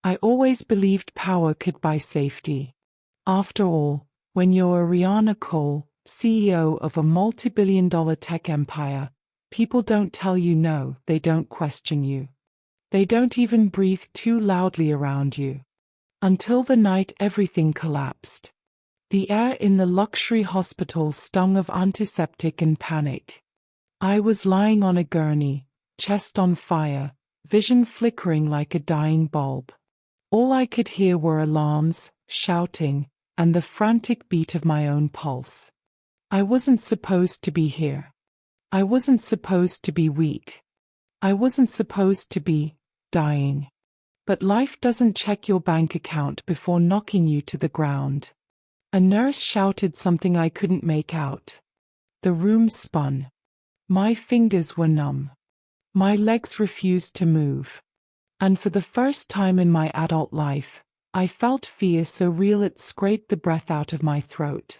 I always believed power could buy safety. After all, when you're Ariana Cole, CEO of a multi-billion-dollar tech empire, people don't tell you no, they don't question you. They don't even breathe too loudly around you. Until the night everything collapsed. The air in the luxury hospital stung of antiseptic and panic. I was lying on a gurney, chest on fire, vision flickering like a dying bulb. All I could hear were alarms, shouting, and the frantic beat of my own pulse. I wasn't supposed to be here. I wasn't supposed to be weak. I wasn't supposed to be dying. But life doesn't check your bank account before knocking you to the ground. A nurse shouted something I couldn't make out. The room spun. My fingers were numb. My legs refused to move. And for the first time in my adult life, I felt fear so real it scraped the breath out of my throat.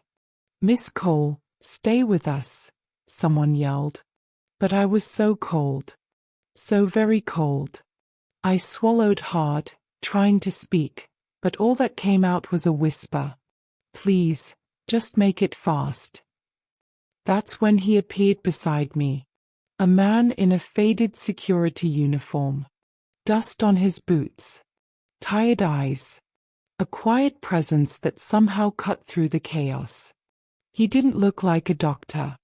"Miss Cole, stay with us," someone yelled. But I was so cold. So very cold. I swallowed hard, trying to speak, but all that came out was a whisper. "Please, just make it fast." That's when he appeared beside me. A man in a faded security uniform. Dust on his boots. Tired eyes. A quiet presence that somehow cut through the chaos. He didn't look like a doctor.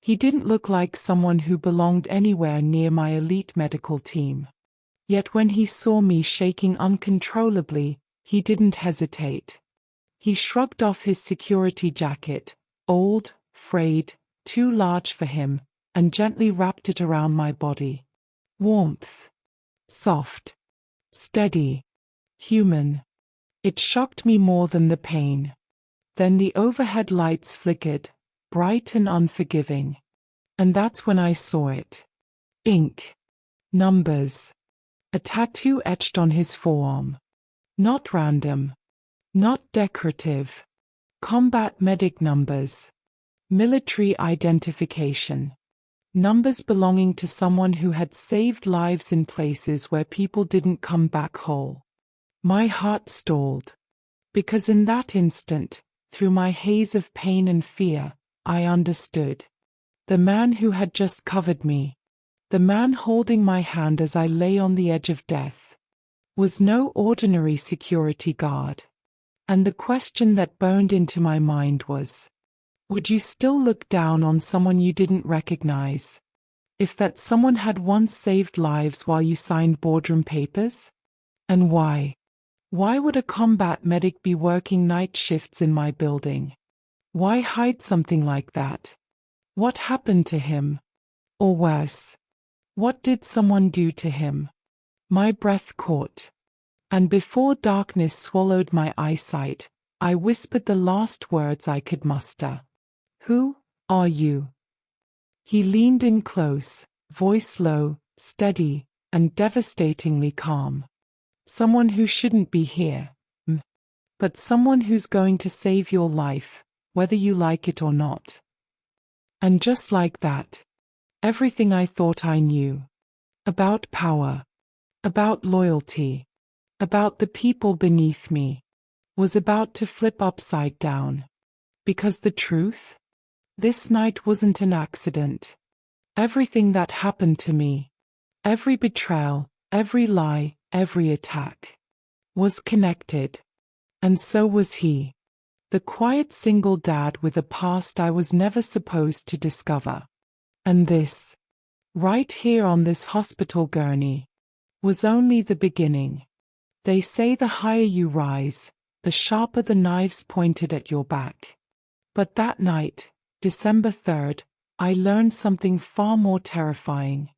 He didn't look like someone who belonged anywhere near my elite medical team. Yet when he saw me shaking uncontrollably, he didn't hesitate. He shrugged off his security jacket, old, frayed, too large for him, and gently wrapped it around my body. Warmth. Soft. Steady. Human. It shocked me more than the pain. Then the overhead lights flickered, bright and unforgiving. And that's when I saw it. Ink. Numbers. A tattoo etched on his forearm. Not random. Not decorative. Combat medic numbers. Military identification. Numbers belonging to someone who had saved lives in places where people didn't come back whole. My heart stalled. Because in that instant, through my haze of pain and fear, I understood. The man who had just covered me, the man holding my hand as I lay on the edge of death, was no ordinary security guard. And the question that burned into my mind was, would you still look down on someone you didn't recognize? If that someone had once saved lives while you signed boardroom papers? And why? Why would a combat medic be working night shifts in my building? Why hide something like that? What happened to him? Or worse, what did someone do to him? My breath caught. And before darkness swallowed my eyesight, I whispered the last words I could muster. "Who are you?" He leaned in close, voice low, steady, and devastatingly calm. "Someone who shouldn't be here. But someone who's going to save your life, whether you like it or not." And just like that, everything I thought I knew. About power. About loyalty. About the people beneath me. Was about to flip upside down. Because the truth? This night wasn't an accident. Everything that happened to me, every betrayal, every lie, every attack, was connected. And so was he. The quiet single dad with a past I was never supposed to discover. And this, right here on this hospital gurney, was only the beginning. They say the higher you rise, the sharper the knives pointed at your back. But that night, December 3rd, I learned something far more terrifying.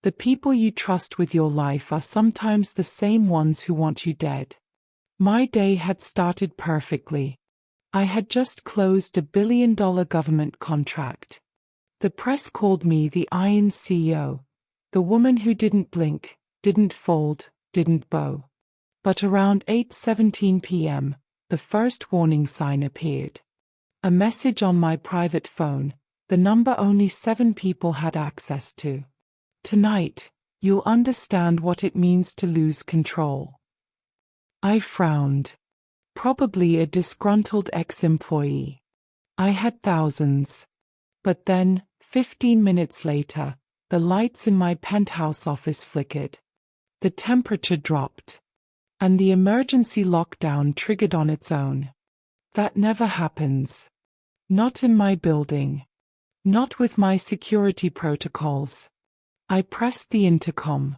The people you trust with your life are sometimes the same ones who want you dead. My day had started perfectly. I had just closed a billion-dollar government contract. The press called me the Iron CEO, the woman who didn't blink, didn't fold, didn't bow. But around 8:17 p.m., the first warning sign appeared. A message on my private phone, the number only 7 people had access to. "Tonight, you'll understand what it means to lose control." I frowned. Probably a disgruntled ex-employee. I had thousands. But then, 15 minutes later, the lights in my penthouse office flickered. The temperature dropped. And the emergency lockdown triggered on its own. That never happens. Not in my building. Not with my security protocols. I pressed the intercom.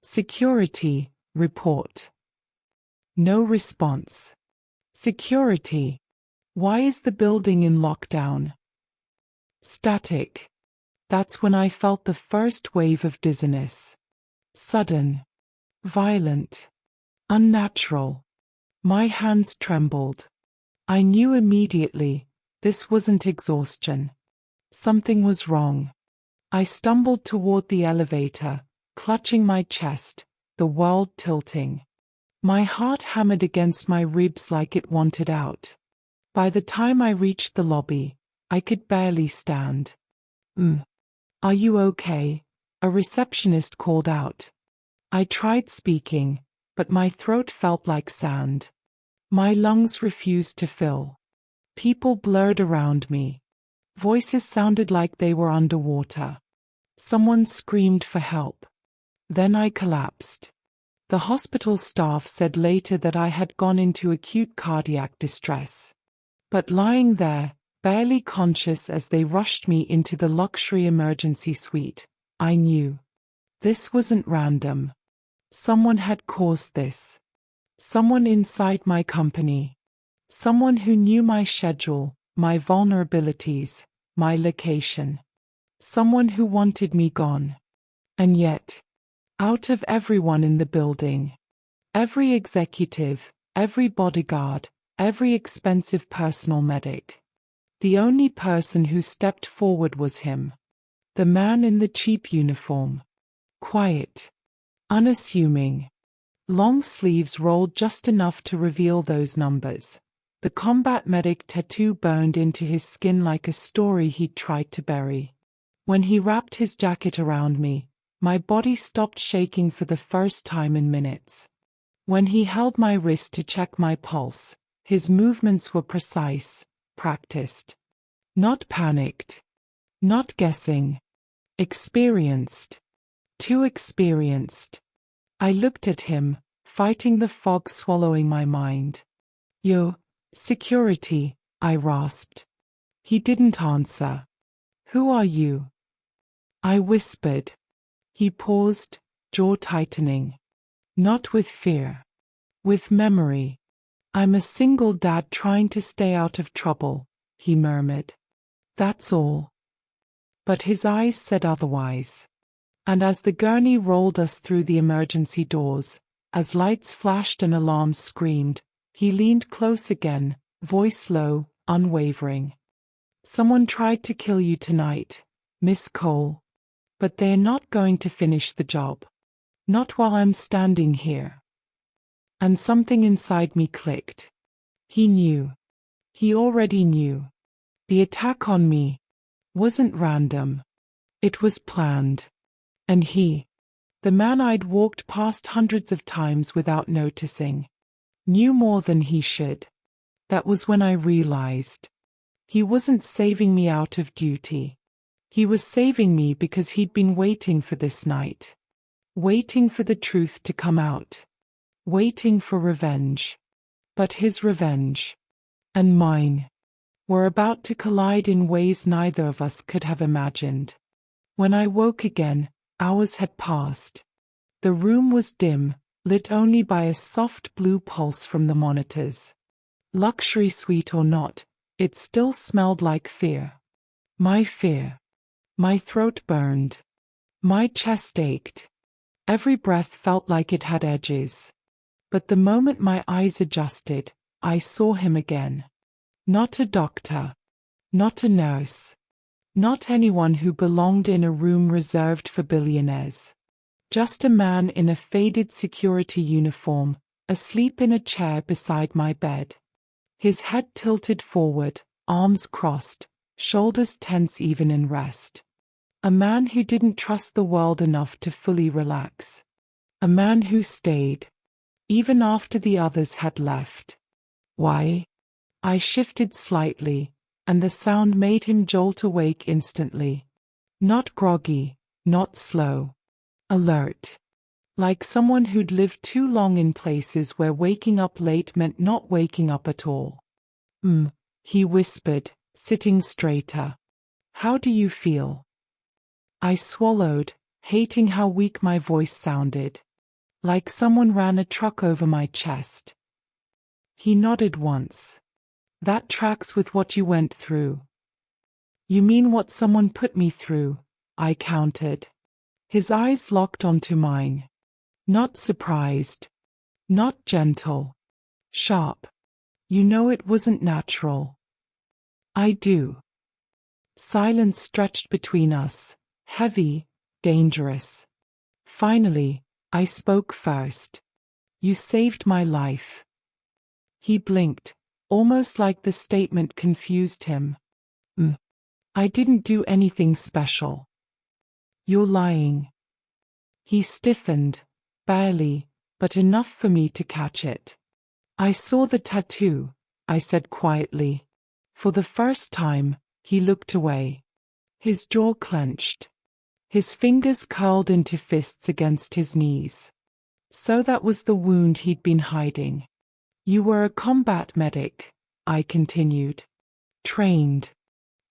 Security, report. No response. Security. Why is the building in lockdown? Static. That's when I felt the first wave of dizziness. Sudden. Violent. Unnatural. My hands trembled. I knew immediately, this wasn't exhaustion. Something was wrong. I stumbled toward the elevator, clutching my chest, the world tilting. My heart hammered against my ribs like it wanted out. By the time I reached the lobby, I could barely stand. Are you okay? A receptionist called out. I tried speaking, but my throat felt like sand. My lungs refused to fill. People blurred around me. Voices sounded like they were underwater. Someone screamed for help. Then I collapsed. The hospital staff said later that I had gone into acute cardiac distress. But lying there, barely conscious as they rushed me into the luxury emergency suite, I knew. This wasn't random. Someone had caused this. Someone inside my company. Someone who knew my schedule, my vulnerabilities, my location. Someone who wanted me gone. And yet, out of everyone in the building, every executive, every bodyguard, every expensive personal medic, the only person who stepped forward was him. The man in the cheap uniform. Quiet. Unassuming. Long sleeves rolled just enough to reveal those numbers. The combat medic tattoo burned into his skin like a story he'd tried to bury. When he wrapped his jacket around me, my body stopped shaking for the first time in minutes. When he held my wrist to check my pulse, his movements were precise, practiced. Not panicked. Not guessing. Experienced. Too experienced. I looked at him, fighting the fog swallowing my mind. "Yo, security," I rasped. He didn't answer. "Who are you?" I whispered. He paused, jaw tightening. Not with fear. With memory. "I'm a single dad trying to stay out of trouble," he murmured. "That's all." But his eyes said otherwise. And as the gurney rolled us through the emergency doors, as lights flashed and alarms screamed, he leaned close again, voice low, unwavering. "Someone tried to kill you tonight, Miss Cole. But they're not going to finish the job. Not while I'm standing here." And something inside me clicked. He knew. He already knew. The attack on me wasn't random. It was planned. And he, the man I'd walked past hundreds of times without noticing, knew more than he should. That was when I realized. He wasn't saving me out of duty. He was saving me because he'd been waiting for this night. Waiting for the truth to come out. Waiting for revenge. But his revenge, and mine, were about to collide in ways neither of us could have imagined. When I woke again, hours had passed. The room was dim, lit only by a soft blue pulse from the monitors. Luxury suite or not, it still smelled like fear. My fear. My throat burned. My chest ached. Every breath felt like it had edges. But the moment my eyes adjusted, I saw him again. Not a doctor. Not a nurse. Not anyone who belonged in a room reserved for billionaires. Just a man in a faded security uniform, asleep in a chair beside my bed. His head tilted forward, arms crossed, shoulders tense even in rest. A man who didn't trust the world enough to fully relax. A man who stayed. even after the others had left. Why? I shifted slightly, and the sound made him jolt awake instantly. Not groggy, not slow. Alert. Like someone who'd lived too long in places where waking up late meant not waking up at all. He whispered, sitting straighter. How do you feel? I swallowed, hating how weak my voice sounded. Like someone ran a truck over my chest. He nodded once. That tracks with what you went through. You mean what someone put me through? I countered. His eyes locked onto mine. Not surprised. Not gentle. Sharp. You know it wasn't natural. I do. Silence stretched between us, heavy, dangerous. Finally, I spoke first. You saved my life. He blinked, almost like the statement confused him. I didn't do anything special. You're lying. He stiffened, barely, but enough for me to catch it. I saw the tattoo, I said quietly. For the first time, he looked away. His jaw clenched. His fingers curled into fists against his knees. So that was the wound he'd been hiding. You were a combat medic, I continued. Trained.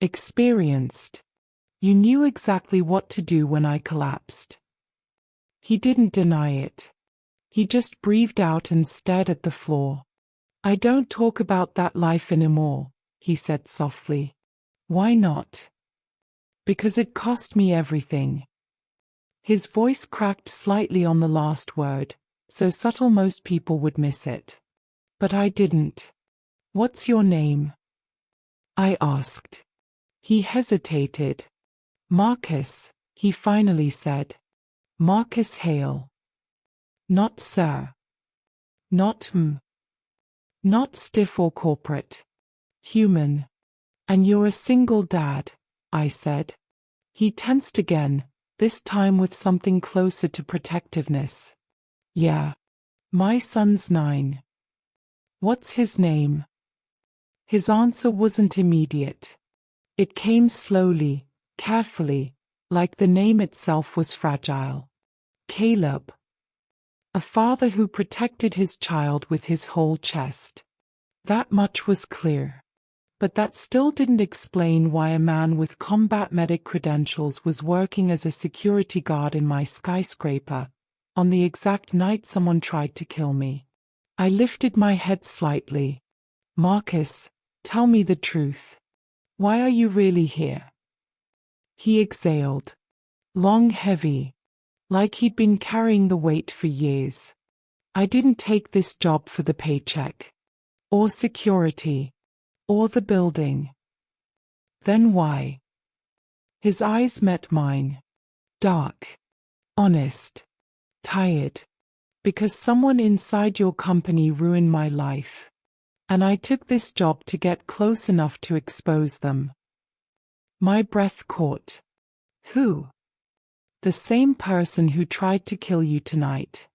Experienced. You knew exactly what to do when I collapsed. He didn't deny it. He just breathed out and stared at the floor. I don't talk about that life anymore, he said softly. Why not? Because it cost me everything. His voice cracked slightly on the last word, so subtle most people would miss it. But I didn't. What's your name? I asked. He hesitated. Marcus, he finally said. Marcus Hale. Not sir. Not Not stiff or corporate. Human. And you're a single dad, I said. He tensed again, this time with something closer to protectiveness. Yeah. My son's 9. What's his name? His answer wasn't immediate. It came slowly, carefully, like the name itself was fragile. Caleb. A father who protected his child with his whole chest. That much was clear. But that still didn't explain why a man with combat medic credentials was working as a security guard in my skyscraper, on the exact night someone tried to kill me. I lifted my head slightly. Marcus, tell me the truth. Why are you really here? He exhaled. Long, heavy. Like he'd been carrying the weight for years. I didn't take this job for the paycheck. Or security. Or the building. Then why? His eyes met mine. Dark. Honest. Tired. Because someone inside your company ruined my life. And I took this job to get close enough to expose them. My breath caught. Who? The same person who tried to kill you tonight.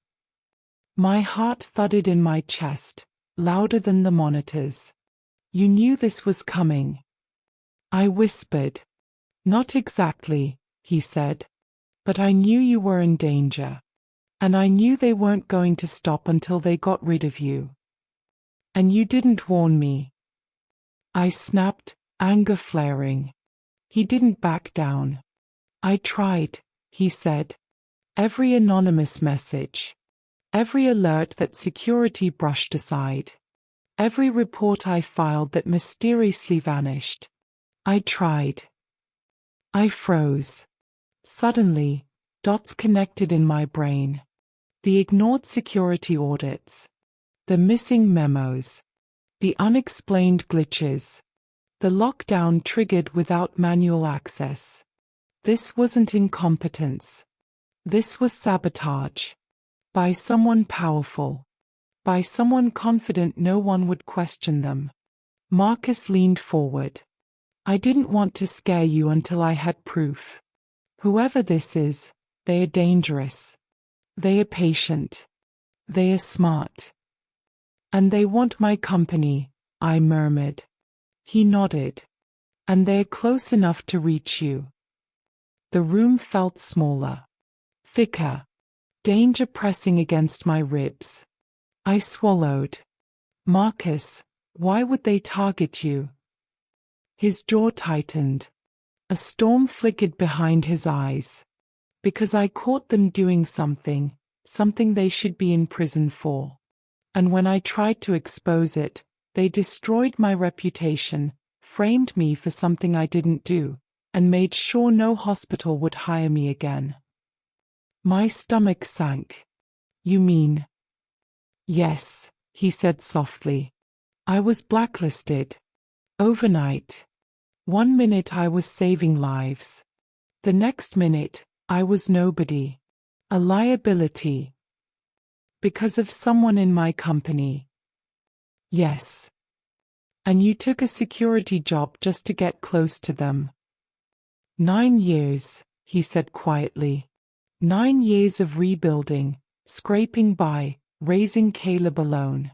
My heart thudded in my chest, louder than the monitors. You knew this was coming. I whispered. Not exactly, he said. But I knew you were in danger. And I knew they weren't going to stop until they got rid of you. And you didn't warn me. I snapped, anger flaring. He didn't back down. I tried, he said. Every anonymous message. Every alert that security brushed aside. Every report I filed that mysteriously vanished. I tried. I froze. Suddenly, dots connected in my brain. The ignored security audits. The missing memos. The unexplained glitches. The lockdown triggered without manual access. This wasn't incompetence. This was sabotage. By someone powerful. By someone confident no one would question them. Marcus leaned forward. I didn't want to scare you until I had proof. Whoever this is, they are dangerous. They are patient. They are smart. And they want my company, I murmured. He nodded. And they're close enough to reach you. The room felt smaller. Thicker. Danger pressing against my ribs. I swallowed. Marcus, why would they target you? His jaw tightened. A storm flickered behind his eyes. Because I caught them doing something they should be in prison for. And when I tried to expose it, they destroyed my reputation, framed me for something I didn't do, and made sure no hospital would hire me again. My stomach sank. You mean? Yes, he said softly. I was blacklisted. Overnight. 1 minute I was saving lives. The next minute, I was nobody. A liability. Because of someone in my company. Yes. And you took a security job just to get close to them. 9 years, he said quietly. 9 years of rebuilding, scraping by, raising Caleb alone.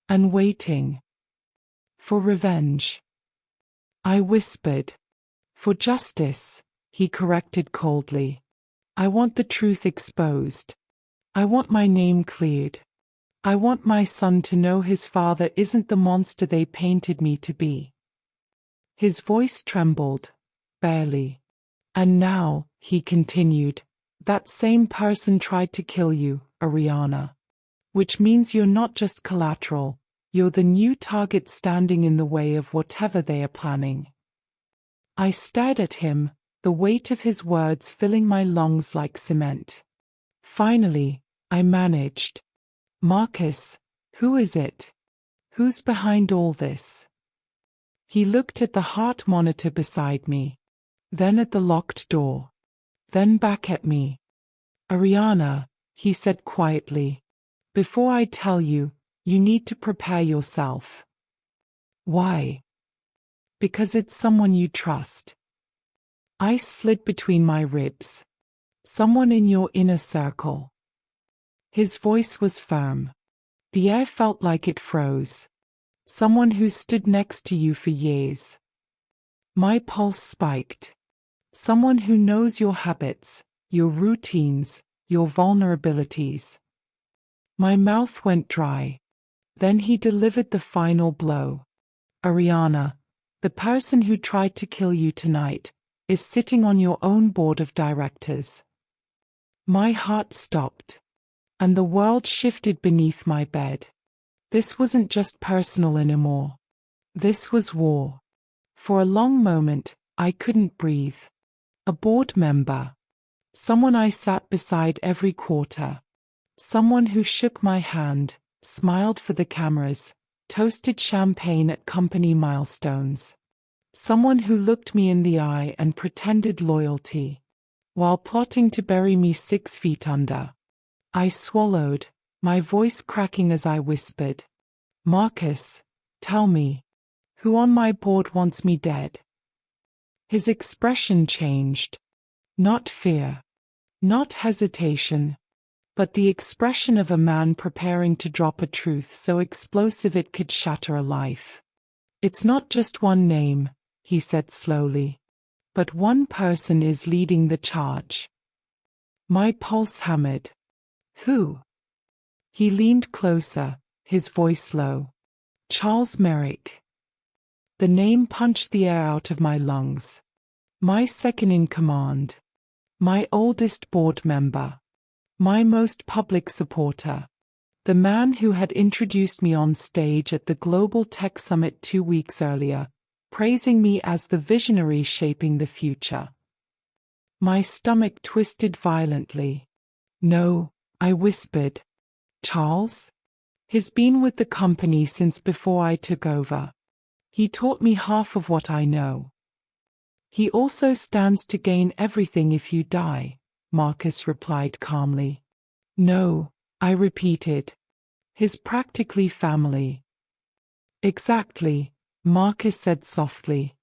And waiting. For revenge. I whispered. For justice, he corrected coldly. I want the truth exposed. I want my name cleared. I want my son to know his father isn't the monster they painted me to be. His voice trembled, barely. And now, he continued, that same person tried to kill you, Ariana. Which means you're not just collateral, you're the new target standing in the way of whatever they are planning. I stared at him, the weight of his words filling my lungs like cement. Finally, I managed. Marcus, who is it? Who's behind all this? He looked at the heart monitor beside me, then at the locked door, then back at me. Ariana, he said quietly, before I tell you, you need to prepare yourself. Why? Because it's someone you trust. I slid between my ribs. Someone in your inner circle. His voice was firm. The air felt like it froze. Someone who stood next to you for years. My pulse spiked. Someone who knows your habits, your routines, your vulnerabilities. My mouth went dry. Then he delivered the final blow. Ariana, the person who tried to kill you tonight, is sitting on your own board of directors. My heart stopped. And the world shifted beneath my bed. This wasn't just personal anymore. This was war. For a long moment, I couldn't breathe. A board member. Someone I sat beside every quarter. Someone who shook my hand, smiled for the cameras, toasted champagne at company milestones. Someone who looked me in the eye and pretended loyalty, while plotting to bury me 6 feet under. I swallowed, my voice cracking as I whispered, Marcus, tell me, who on my board wants me dead? His expression changed. Not fear, not hesitation, but the expression of a man preparing to drop a truth so explosive it could shatter a life. It's not just one name, he said slowly, but one person is leading the charge. My pulse hammered. Who? He leaned closer, his voice low. Charles Merrick. The name punched the air out of my lungs. My second in command. My oldest board member. My most public supporter. The man who had introduced me on stage at the Global Tech Summit 2 weeks earlier, praising me as the visionary shaping the future. My stomach twisted violently. No, I whispered. Charles? He's been with the company since before I took over. He taught me half of what I know. He also stands to gain everything if you die, Marcus replied calmly. No, I repeated. His practically family. Exactly, Marcus said softly.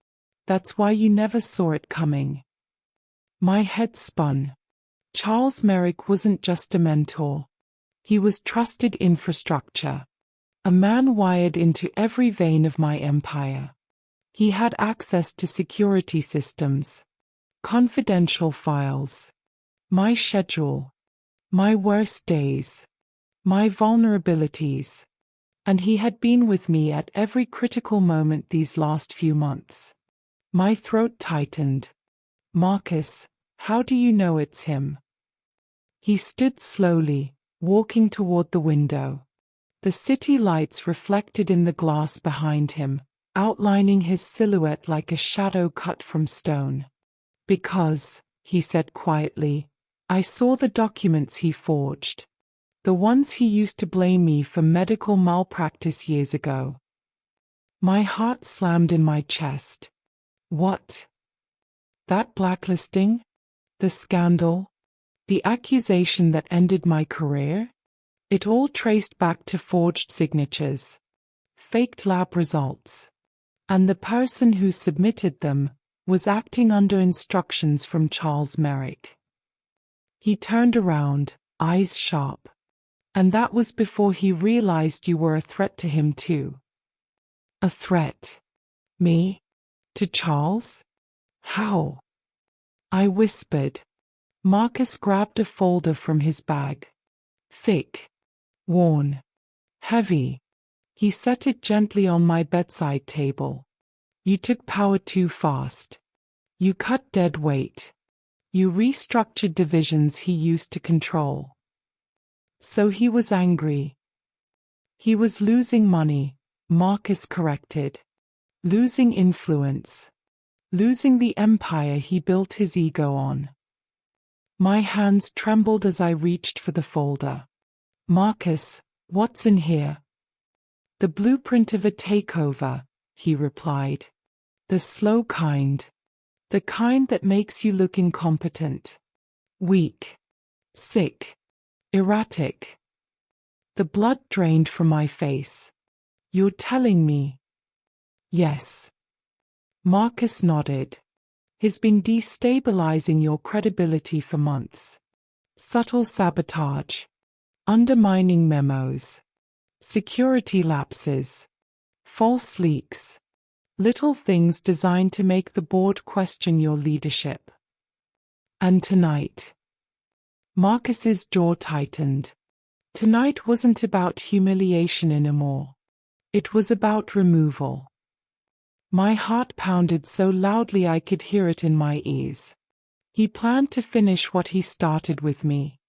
That's why you never saw it coming. My head spun. Charles Merrick wasn't just a mentor. He was trusted infrastructure. A man wired into every vein of my empire. He had access to security systems, confidential files, my schedule, my worst days, my vulnerabilities, and he had been with me at every critical moment these last few months. My throat tightened. Marcus, how do you know it's him? He stood slowly, walking toward the window. The city lights reflected in the glass behind him, outlining his silhouette like a shadow cut from stone. Because, he said quietly, I saw the documents he forged. The ones he used to blame me for medical malpractice years ago. My heart slammed in my chest. What? That blacklisting? The scandal? The accusation that ended my career? It all traced back to forged signatures, faked lab results. And the person who submitted them was acting under instructions from Charles Merrick. He turned around, eyes sharp. And that was before he realized you were a threat to him too. A threat? Me? To Charles? How? I whispered. Marcus grabbed a folder from his bag. Thick. Worn. Heavy. He set it gently on my bedside table. You took power too fast. You cut dead weight. You restructured divisions he used to control. So he was angry. He was losing money, Marcus corrected. Losing influence. Losing the empire he built his ego on. My hands trembled as I reached for the folder. Marcus, what's in here? The blueprint of a takeover, he replied. The slow kind. The kind that makes you look incompetent. Weak. Sick. Erratic. The blood drained from my face. You're telling me? Yes. Marcus nodded. He's been destabilizing your credibility for months. Subtle sabotage. Undermining memos. Security lapses. False leaks. Little things designed to make the board question your leadership. And tonight. Marcus's jaw tightened. Tonight wasn't about humiliation anymore. It was about removal. My heart pounded so loudly I could hear it in my ears. He planned to finish what he started with me.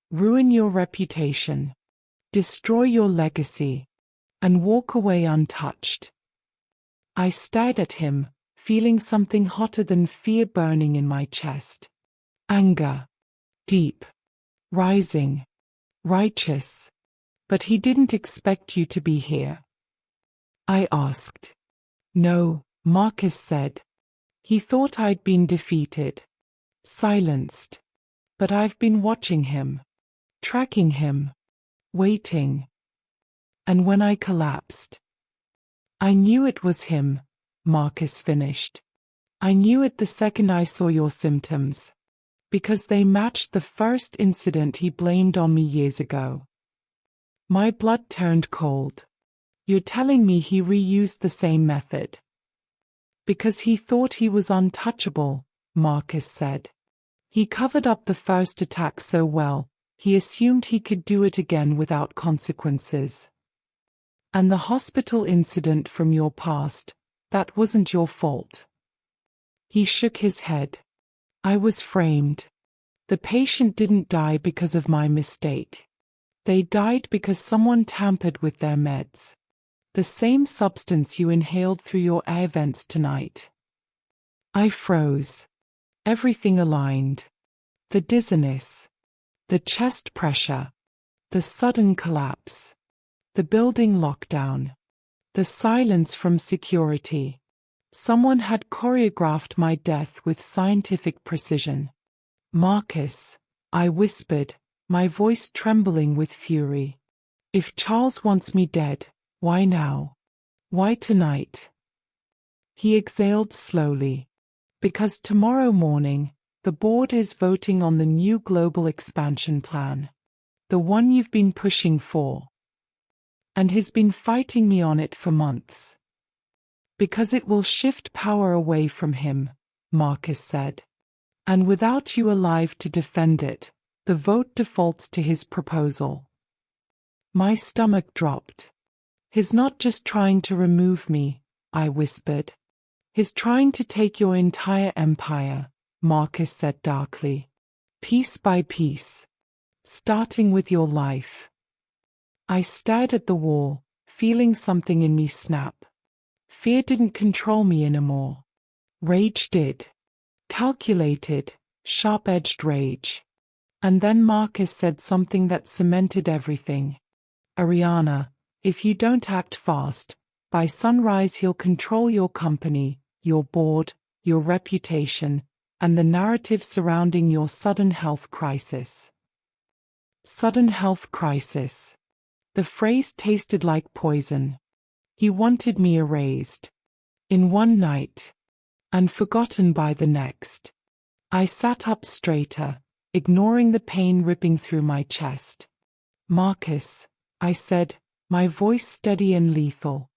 Ruin your reputation. Destroy your legacy. And walk away untouched. I stared at him, feeling something hotter than fear burning in my chest. Anger. Deep. Rising. Righteous. But he didn't expect you to be here. I asked. No, Marcus said. He thought I'd been defeated. Silenced. But I've been watching him. Tracking him. Waiting. And when I collapsed. I knew it was him, Marcus finished. I knew it the second I saw your symptoms. Because they matched the first incident he blamed on me years ago. My blood turned cold. You're telling me he reused the same method? Because he thought he was untouchable, Marcus said. He covered up the first attack so well, he assumed he could do it again without consequences. And the hospital incident from your past, that wasn't your fault. He shook his head. I was framed. The patient didn't die because of my mistake. They died because someone tampered with their meds. The same substance you inhaled through your air vents tonight. I froze. Everything aligned. The dizziness. The chest pressure. The sudden collapse. The building lockdown. The silence from security. Someone had choreographed my death with scientific precision. Marcus, I whispered, my voice trembling with fury. If Charles wants me dead, why now? Why tonight? He exhaled slowly. Because tomorrow morning, the board is voting on the new global expansion plan. The one you've been pushing for. And he's been fighting me on it for months. Because it will shift power away from him, Marcus said. And without you alive to defend it, the vote defaults to his proposal. My stomach dropped. He's not just trying to remove me, I whispered. He's trying to take your entire empire, Marcus said darkly. Piece by piece. Starting with your life. I stared at the wall, feeling something in me snap. Fear didn't control me anymore. Rage did. Calculated, sharp-edged rage. And then Marcus said something that cemented everything. Ariana, if you don't act fast, by sunrise he'll control your company, your board, your reputation, and the narrative surrounding your sudden health crisis. Sudden health crisis. The phrase tasted like poison. He wanted me erased. In one night. And forgotten by the next. I sat up straighter, ignoring the pain ripping through my chest. Marcus, I said, my voice steady and lethal.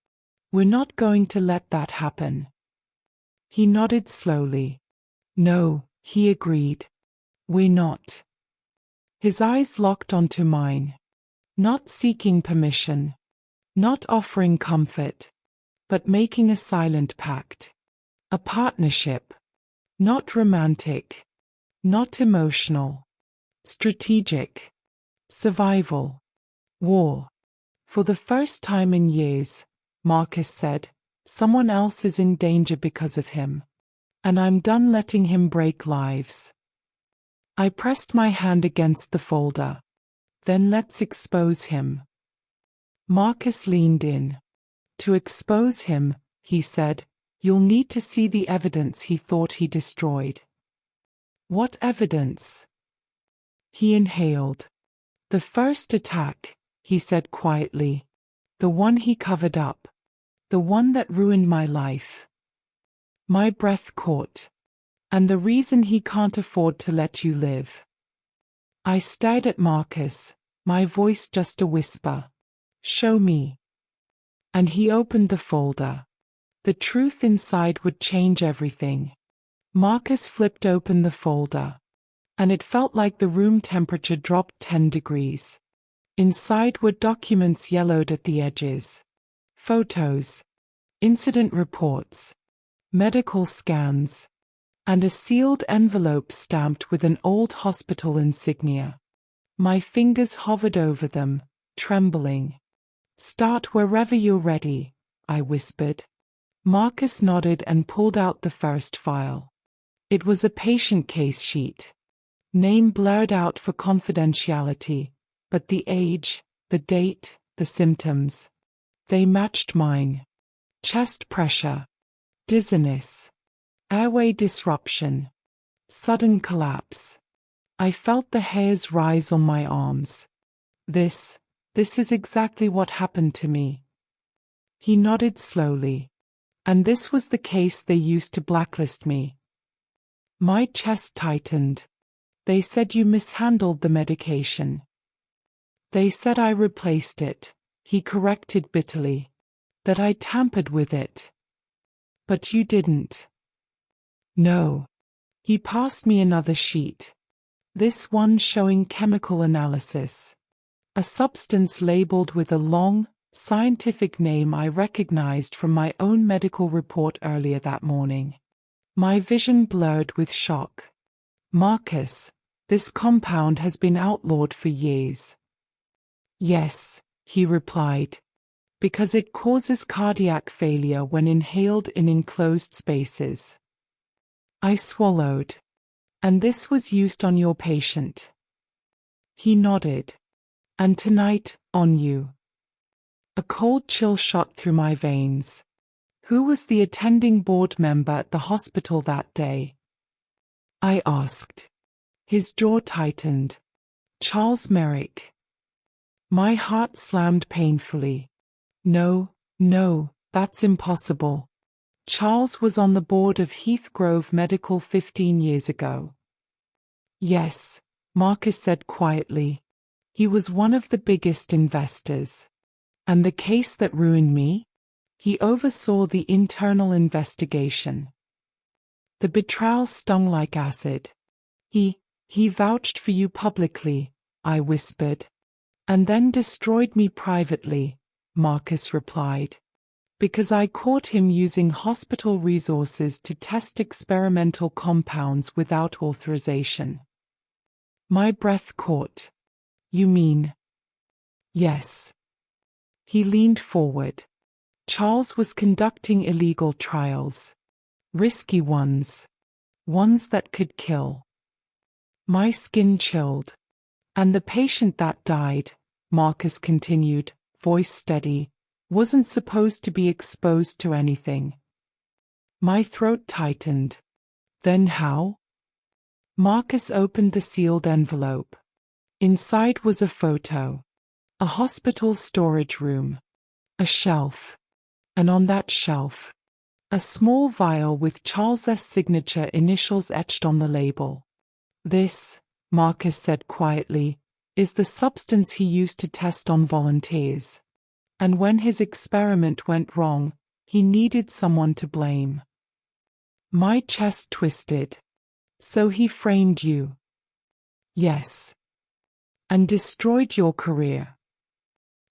We're not going to let that happen. He nodded slowly. No, he agreed. We're not. His eyes locked onto mine. Not seeking permission. Not offering comfort. But making a silent pact. A partnership. Not romantic. Not emotional. Strategic. Survival. War. For the first time in years, Marcus said, someone else is in danger because of him. And I'm done letting him break lives. I pressed my hand against the folder. Then let's expose him. Marcus leaned in. To expose him, he said, you'll need to see the evidence he thought he destroyed. What evidence? He inhaled. The first attack, he said quietly. The one he covered up. The one that ruined my life. My breath caught. And the reason he can't afford to let you live. I stared at Marcus, my voice just a whisper. Show me. And he opened the folder. The truth inside would change everything. Marcus flipped open the folder. And it felt like the room temperature dropped 10 degrees. Inside were documents yellowed at the edges. Photos. Incident reports. Medical scans. And a sealed envelope stamped with an old hospital insignia. My fingers hovered over them, trembling. Start wherever you're ready, I whispered. Marcus nodded and pulled out the first file. It was a patient case sheet. Name blurred out for confidentiality, but the age, the date, the symptoms. They matched mine. Chest pressure. Dizziness. Airway disruption. Sudden collapse. I felt the hairs rise on my arms. This is exactly what happened to me. He nodded slowly. And this was the case they used to blacklist me. My chest tightened. They said you mishandled the medication. They said I replaced it, he corrected bitterly. That I tampered with it. But you didn't. No. He passed me another sheet. This one showing chemical analysis. A substance labeled with a long, scientific name I recognized from my own medical report earlier that morning. My vision blurred with shock. Marcus, this compound has been outlawed for years. Yes, he replied. Because it causes cardiac failure when inhaled in enclosed spaces. I swallowed. And this was used on your patient. He nodded. And tonight, on you. A cold chill shot through my veins. Who was the attending board member at the hospital that day? I asked. His jaw tightened. Charles Merrick. My heart slammed painfully. No, that's impossible. Charles was on the board of Heath Grove Medical 15 years ago. Yes, Marcus said quietly. He was one of the biggest investors. And the case that ruined me? He oversaw the internal investigation. The betrayal stung like acid. He vouched for you publicly, I whispered. And then destroyed me privately, Marcus replied. Because I caught him using hospital resources to test experimental compounds without authorization. My breath caught. You mean? Yes. He leaned forward. Charles was conducting illegal trials. Risky ones. Ones that could kill. My skin chilled. And the patient that died, Marcus continued, voice steady, wasn't supposed to be exposed to anything. My throat tightened. Then how? Marcus opened the sealed envelope. Inside was a photo. A hospital storage room. A shelf. And on that shelf, a small vial with Charles's signature initials etched on the label. This, Marcus said quietly, is the substance he used to test on volunteers. And when his experiment went wrong, he needed someone to blame. My chest twisted. So he framed you? Yes. And destroyed your career?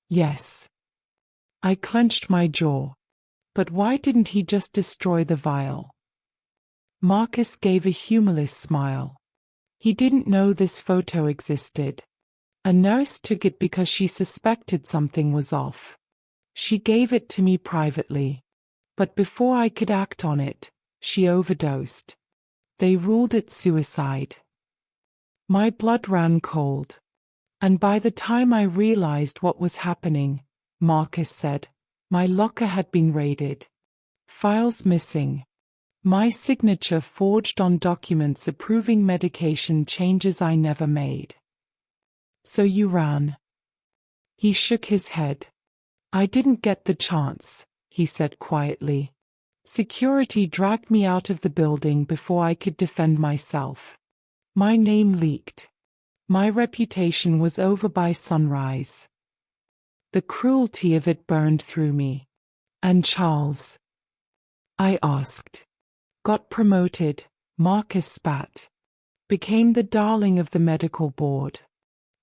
Yes. I clenched my jaw. But why didn't he just destroy the vial? Marcus gave a humorless smile. He didn't know this photo existed. A nurse took it because she suspected something was off. She gave it to me privately. But before I could act on it, she overdosed. They ruled it suicide. My blood ran cold. And by the time I realized what was happening, Marcus said, my locker had been raided. Files missing. My signature forged on documents approving medication changes I never made. So you ran? He shook his head. I didn't get the chance, he said quietly. Security dragged me out of the building before I could defend myself. My name leaked. My reputation was over by sunrise. The cruelty of it burned through me. And Charles? I asked. Got promoted, Marcus spat. Became the darling of the medical board.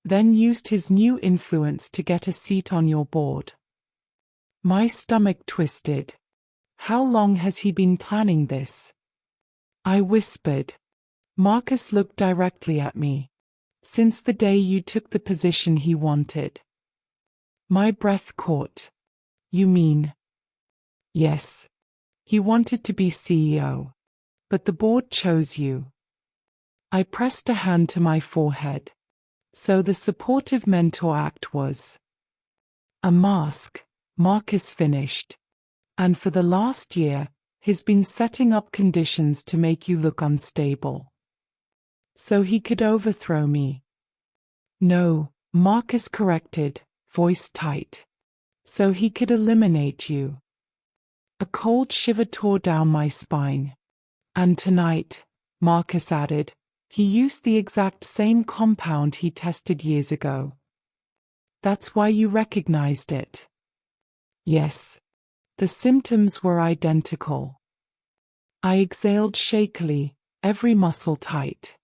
Then used his new influence to get a seat on your board. My stomach twisted. How long has he been planning this? I whispered. Marcus looked directly at me. Since the day you took the position he wanted. My breath caught. You mean? Yes. He wanted to be CEO. But the board chose you. I pressed a hand to my forehead. So the supportive mentor act was a mask, Marcus finished. And for the last year, he's been setting up conditions to make you look unstable. So he could overthrow me. No, Marcus corrected, voice tight. So he could eliminate you. A cold shiver tore down my spine. And tonight, Marcus added, he used the exact same compound he tested years ago. That's why you recognized it. Yes. The symptoms were identical. I exhaled shakily, every muscle tight.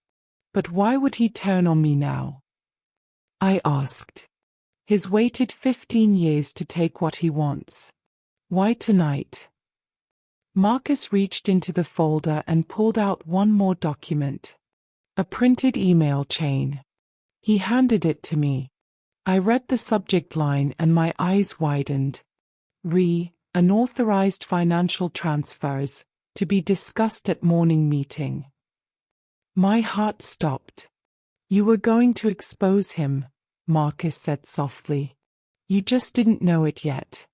But why would he turn on me now? I asked. He's waited 15 years to take what he wants. Why tonight? Marcus reached into the folder and pulled out one more document. A printed email chain. He handed it to me. I read the subject line and my eyes widened. Unauthorized financial transfers, to be discussed at morning meeting. My heart stopped. You were going to expose him, Marcus said softly. You just didn't know it yet.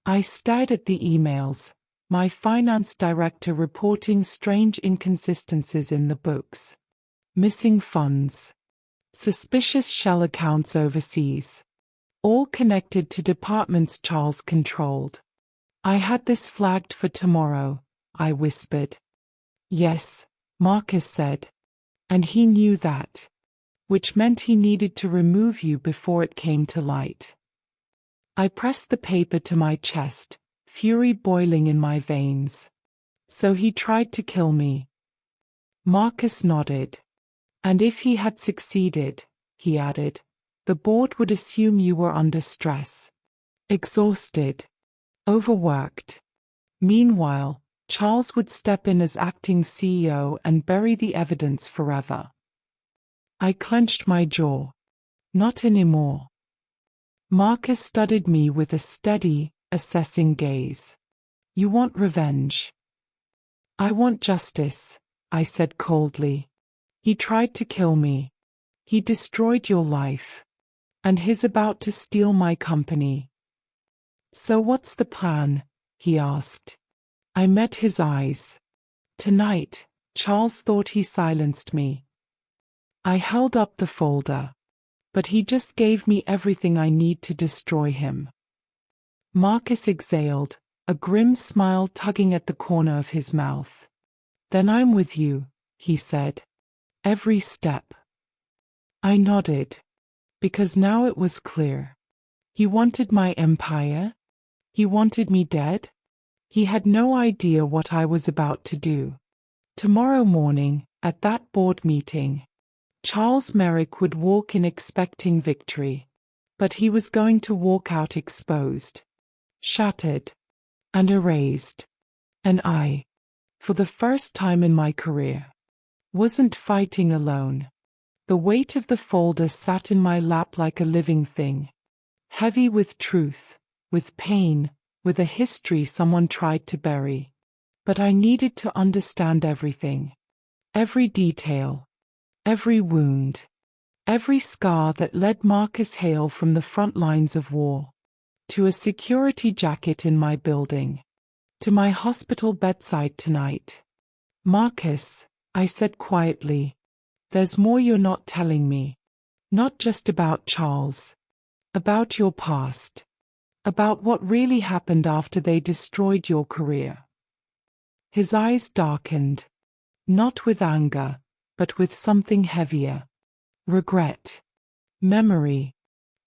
I stared at the emails, my finance director reporting strange inconsistencies in the books. Missing funds. Suspicious shell accounts overseas. All connected to departments Charles controlled. I had this flagged for tomorrow, I whispered. Yes, Marcus said. And he knew that. which meant he needed to remove you before it came to light. I pressed the paper to my chest, fury boiling in my veins. So he tried to kill me. Marcus nodded. And if he had succeeded, he added, the board would assume you were under stress. Exhausted. Overworked. Meanwhile, Charles would step in as acting CEO and bury the evidence forever. I clenched my jaw. Not anymore. Marcus studied me with a steady, assessing gaze. You want revenge? I want justice, I said coldly. He tried to kill me. He destroyed your life. And he's about to steal my company. So what's the plan? He asked. I met his eyes. Tonight, Charles thought he silenced me. I held up the folder. But he just gave me everything I need to destroy him. Marcus exhaled, a grim smile tugging at the corner of his mouth. Then I'm with you, he said. Every step. I nodded. Because now it was clear. He wanted my empire. He wanted me dead. He had no idea what I was about to do. Tomorrow morning, at that board meeting, Charles Merrick would walk in expecting victory. But he was going to walk out exposed. Shattered. And erased. And I, for the first time in my career, wasn't fighting alone. The weight of the folder sat in my lap like a living thing. Heavy with truth, with pain, with a history someone tried to bury. But I needed to understand everything. Every detail. Every wound. Every scar that led Marcus Hale from the front lines of war. To a security jacket in my building. To my hospital bedside tonight. Marcus, I said quietly, there's more you're not telling me. Not just about Charles. About your past. About what really happened after they destroyed your career. His eyes darkened. Not with anger, but with something heavier. Regret. Memory.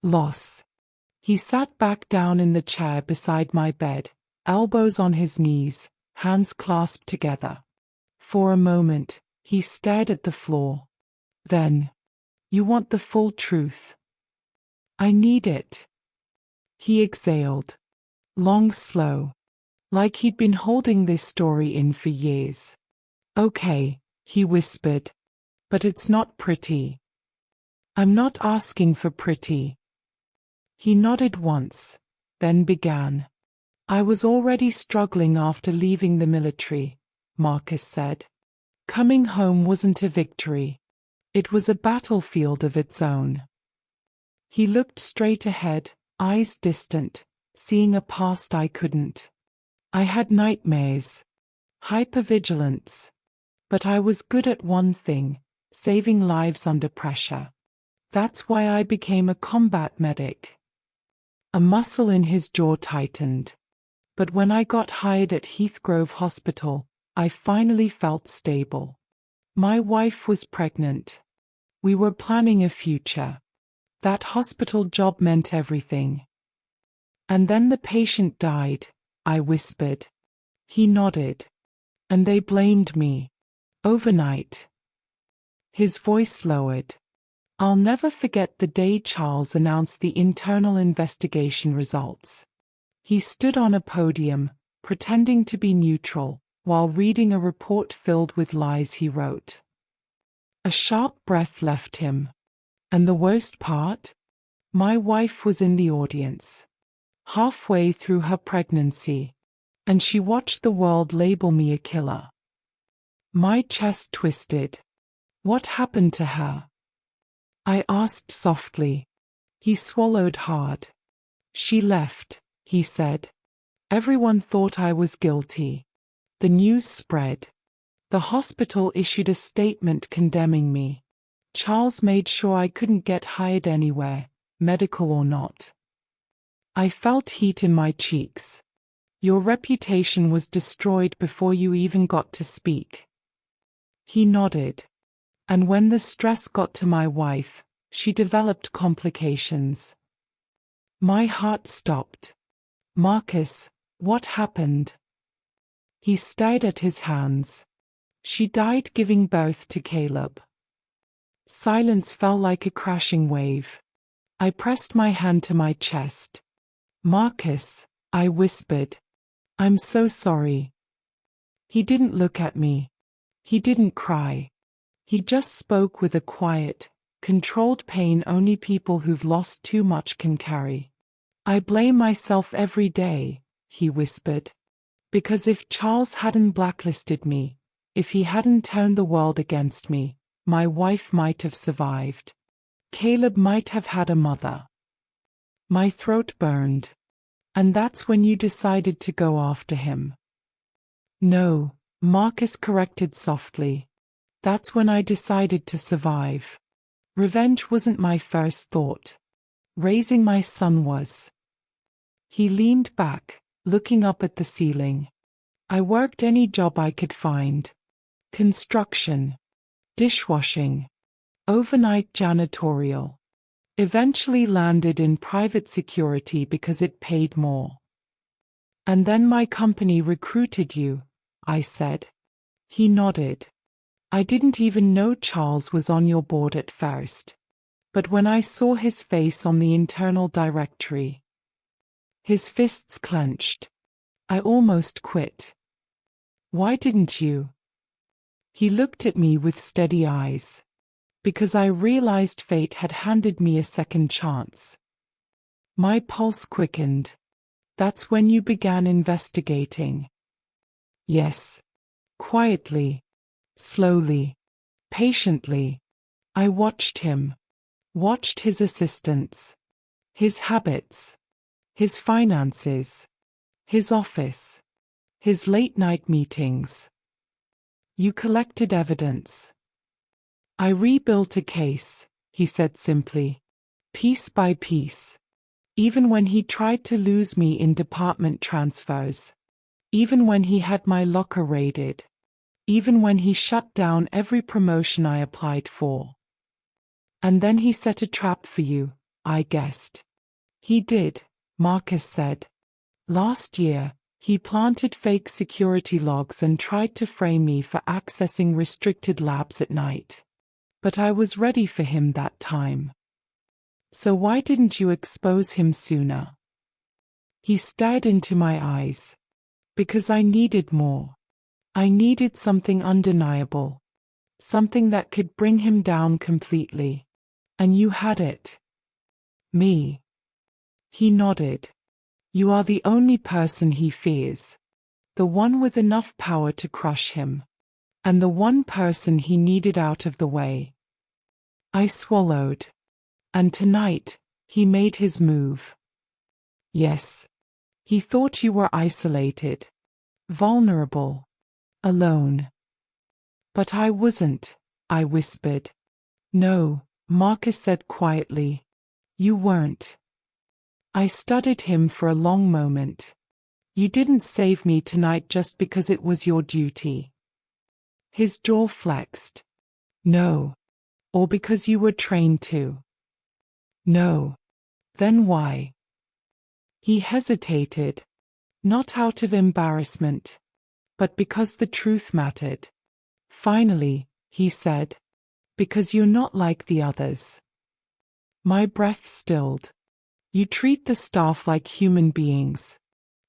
Loss. He sat back down in the chair beside my bed, elbows on his knees, hands clasped together. For a moment, he stared at the floor. Then, you want the full truth? I need it. He exhaled. Long, slow. Like he'd been holding this story in for years. Okay, he whispered. But it's not pretty. I'm not asking for pretty. He nodded once, then began. I was already struggling after leaving the military, Marcus said. Coming home wasn't a victory. It was a battlefield of its own. He looked straight ahead, eyes distant, seeing a past I couldn't. I had nightmares. Hypervigilance. But I was good at one thing, saving lives under pressure. That's why I became a combat medic. A muscle in his jaw tightened. But when I got hired at Heathgrove Hospital, I finally felt stable. My wife was pregnant. We were planning a future. That hospital job meant everything. And then the patient died, I whispered. He nodded. And they blamed me. Overnight. His voice lowered. I'll never forget the day Charles announced the internal investigation results. He stood on a podium, pretending to be neutral, while reading a report filled with lies he wrote. A sharp breath left him. And the worst part? My wife was in the audience. Halfway through her pregnancy. And she watched the world label me a killer. My chest twisted. What happened to her? I asked softly. He swallowed hard. She left, he said. Everyone thought I was guilty. The news spread. The hospital issued a statement condemning me. Charles made sure I couldn't get hired anywhere, medical or not. I felt heat in my cheeks. Your reputation was destroyed before you even got to speak. He nodded. And when the stress got to my wife, she developed complications. My heart stopped. Marcus, what happened? He stared at his hands. She died giving birth to Caleb. Silence fell like a crashing wave. I pressed my hand to my chest. Marcus, I whispered. I'm so sorry. He didn't look at me. He didn't cry. He just spoke with a quiet, controlled pain only people who've lost too much can carry. I blame myself every day, he whispered. Because if Charles hadn't blacklisted me, if he hadn't turned the world against me, my wife might have survived. Caleb might have had a mother. My throat burned. And that's when you decided to go after him. No, Marcus corrected softly. That's when I decided to survive. Revenge wasn't my first thought. Raising my son was. He leaned back, looking up at the ceiling. I worked any job I could find. Construction. Dishwashing. Overnight janitorial. Eventually landed in private security because it paid more. And then my company recruited you, I said. He nodded. I didn't even know Charles was on your board at first. But when I saw his face on the internal directory, his fists clenched. I almost quit. Why didn't you? He looked at me with steady eyes. Because I realized fate had handed me a second chance. My pulse quickened. That's when you began investigating. Yes. Quietly. Slowly. Patiently. I watched him. Watched his assistants. His habits. His finances. His office. His late-night meetings. You collected evidence. I rebuilt a case, he said simply. Piece by piece. Even when he tried to lose me in department transfers. Even when he had my locker raided. Even when he shut down every promotion I applied for. And then he set a trap for you, I guessed. He did, Marcus said. Last year, he planted fake security logs and tried to frame me for accessing restricted labs at night. But I was ready for him that time. So why didn't you expose him sooner? He stared into my eyes. Because I needed more. I needed something undeniable. Something that could bring him down completely. And you had it. Me. He nodded. You are the only person he fears. The one with enough power to crush him. And the one person he needed out of the way. I swallowed. And tonight, he made his move. Yes. He thought you were isolated. Vulnerable. Alone. But I wasn't, I whispered. No, Marcus said quietly. You weren't. I studied him for a long moment. You didn't save me tonight just because it was your duty. His jaw flexed. No. Or because you were trained to. No. Then why? He hesitated. Not out of embarrassment. But because the truth mattered. Finally, he said. Because you're not like the others. My breath stilled. You treat the staff like human beings.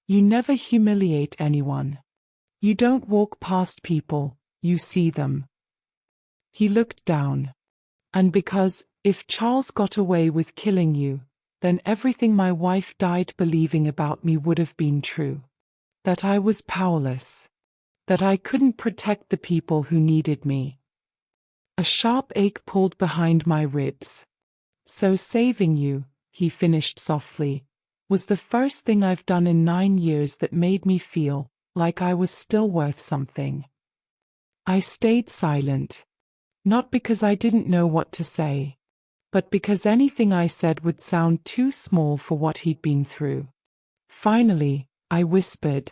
You never humiliate anyone. You don't walk past people, you see them. He looked down. And because, if Charles got away with killing you, then everything my wife died believing about me would have been true. That I was powerless. That I couldn't protect the people who needed me. A sharp ache pulled behind my ribs. So saving you, he finished softly, was the first thing I've done in 9 years that made me feel like I was still worth something. I stayed silent. Not because I didn't know what to say, but because anything I said would sound too small for what he'd been through. Finally, I whispered,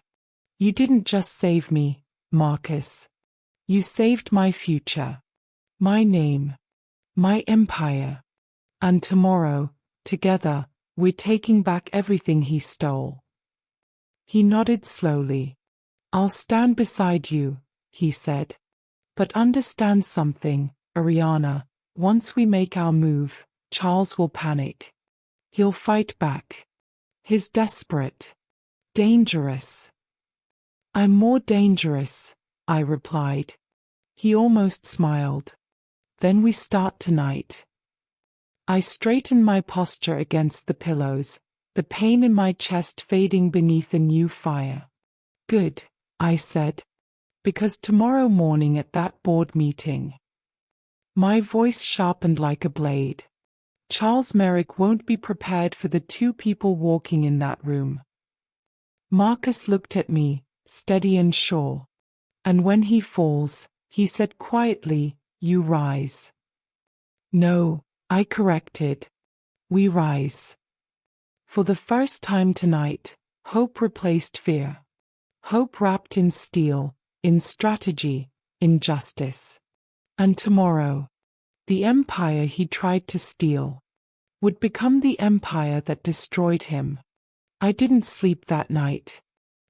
You didn't just save me, Marcus. You saved my future. My name. My empire. And tomorrow, together, we're taking back everything he stole. He nodded slowly. I'll stand beside you, he said. But understand something, Ariana, once we make our move, Charles will panic. He'll fight back. He's desperate. Dangerous. I'm more dangerous, I replied. He almost smiled. Then we start tonight. I straightened my posture against the pillows, the pain in my chest fading beneath a new fire. Good, I said. Because tomorrow morning at that board meeting. My voice sharpened like a blade. Charles Merrick won't be prepared for the two people walking in that room. Marcus looked at me, steady and sure. And when he falls, he said quietly, you rise. No, I corrected. We rise. For the first time tonight, hope replaced fear. Hope wrapped in steel, in strategy, in justice. And tomorrow, the empire he tried to steal would become the empire that destroyed him. I didn't sleep that night.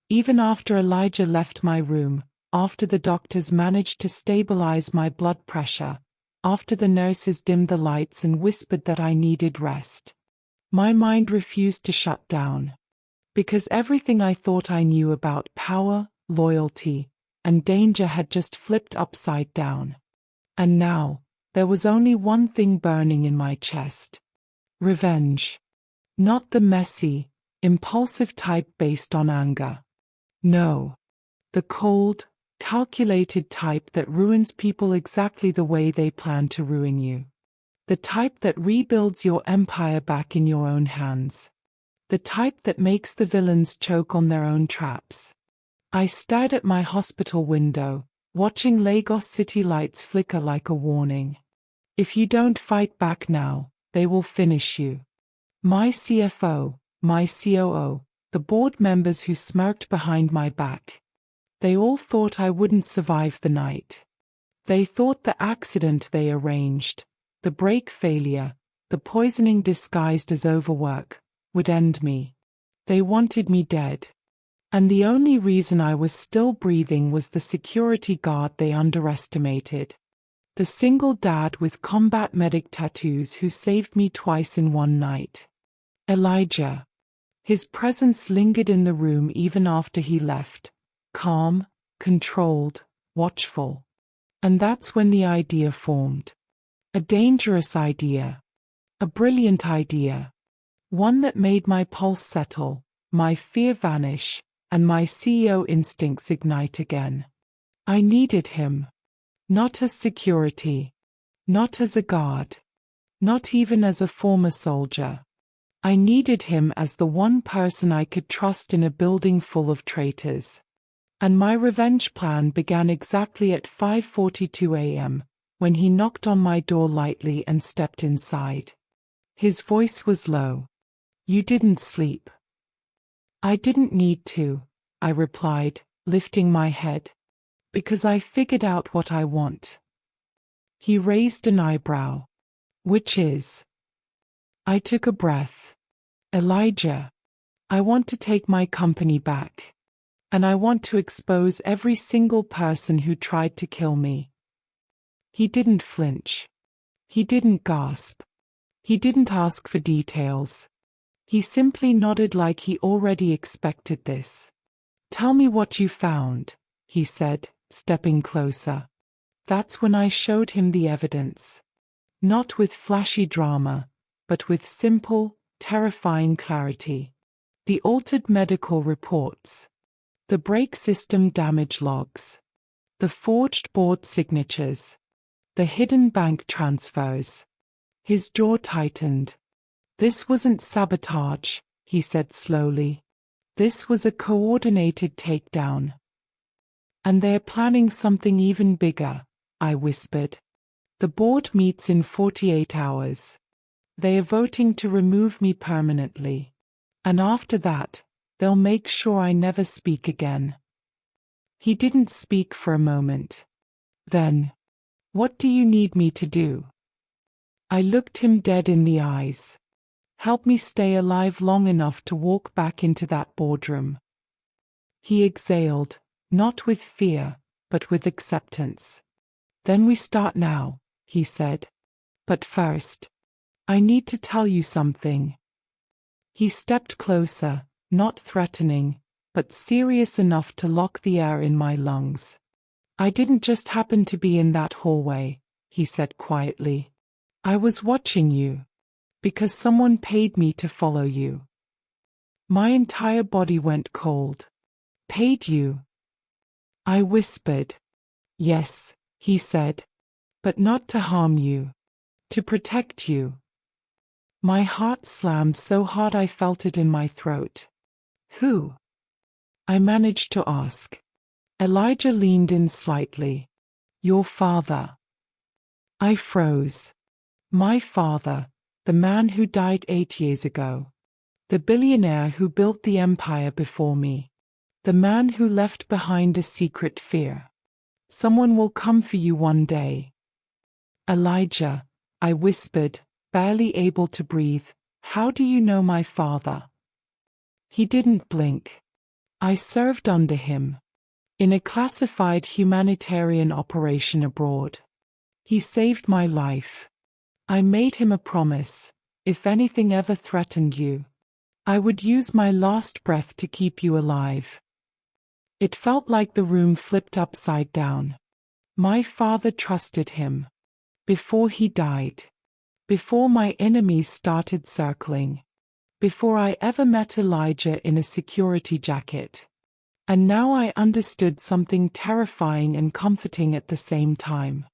Even after Elijah left my room, after the doctors managed to stabilize my blood pressure, after the nurses dimmed the lights and whispered that I needed rest. My mind refused to shut down. Because everything I thought I knew about power, loyalty, and danger had just flipped upside down. And now, there was only one thing burning in my chest. Revenge. Not the messy, impulsive type based on anger. No. The cold, calculated type that ruins people exactly the way they plan to ruin you. The type that rebuilds your empire back in your own hands. The type that makes the villains choke on their own traps. I stared at my hospital window, watching Lagos city lights flicker like a warning. If you don't fight back now, they will finish you. My CFO, my COO, the board members who smirked behind my back. They all thought I wouldn't survive the night. They thought the accident they arranged, the brake failure, the poisoning disguised as overwork, would end me. They wanted me dead. And the only reason I was still breathing was the security guard they underestimated. The single dad with combat medic tattoos who saved me twice in one night. Elijah. His presence lingered in the room even after he left. Calm, controlled, watchful. And that's when the idea formed. A dangerous idea. A brilliant idea. One that made my pulse settle, my fear vanish, and my CEO instincts ignite again. I needed him. Not as security. Not as a guard. Not even as a former soldier. I needed him as the one person I could trust in a building full of traitors. And my revenge plan began exactly at 5:42 a.m., when he knocked on my door lightly and stepped inside. His voice was low. You didn't sleep. I didn't need to, I replied, lifting my head. Because I figured out what I want. He raised an eyebrow. Which is? I took a breath. Elijah. I want to take my company back. And I want to expose every single person who tried to kill me. He didn't flinch. He didn't gasp. He didn't ask for details. He simply nodded like he already expected this. Tell me what you found, he said, stepping closer. That's when I showed him the evidence. Not with flashy drama, but with simple, terrifying clarity. The altered medical reports. The brake system damage logs. The forged board signatures. The hidden bank transfers. His jaw tightened. This wasn't sabotage, he said slowly. This was a coordinated takedown. And they're planning something even bigger, I whispered. The board meets in 48 hours. They are voting to remove me permanently. And after that, they'll make sure I never speak again. He didn't speak for a moment. Then, What do you need me to do? I looked him dead in the eyes. Help me stay alive long enough to walk back into that boardroom. He exhaled, not with fear, but with acceptance. Then we start now, he said. But first, I need to tell you something. He stepped closer, not threatening, but serious enough to lock the air in my lungs. I didn't just happen to be in that hallway, he said quietly. I was watching you. Because someone paid me to follow you. My entire body went cold. Paid you? I whispered. Yes, he said. But not to harm you. To protect you. My heart slammed so hard I felt it in my throat. Who? I managed to ask. Elijah leaned in slightly. Your father. I froze. My father, the man who died 8 years ago. The billionaire who built the empire before me. The man who left behind a secret fear. Someone will come for you one day. Elijah, I whispered, barely able to breathe. How do you know my father? He didn't blink. I served under him. In a classified humanitarian operation abroad. He saved my life. I made him a promise. If anything ever threatened you, I would use my last breath to keep you alive. It felt like the room flipped upside down. My father trusted him. Before he died. Before my enemies started circling. Before I ever met Elijah in a security jacket. And now I understood something terrifying and comforting at the same time.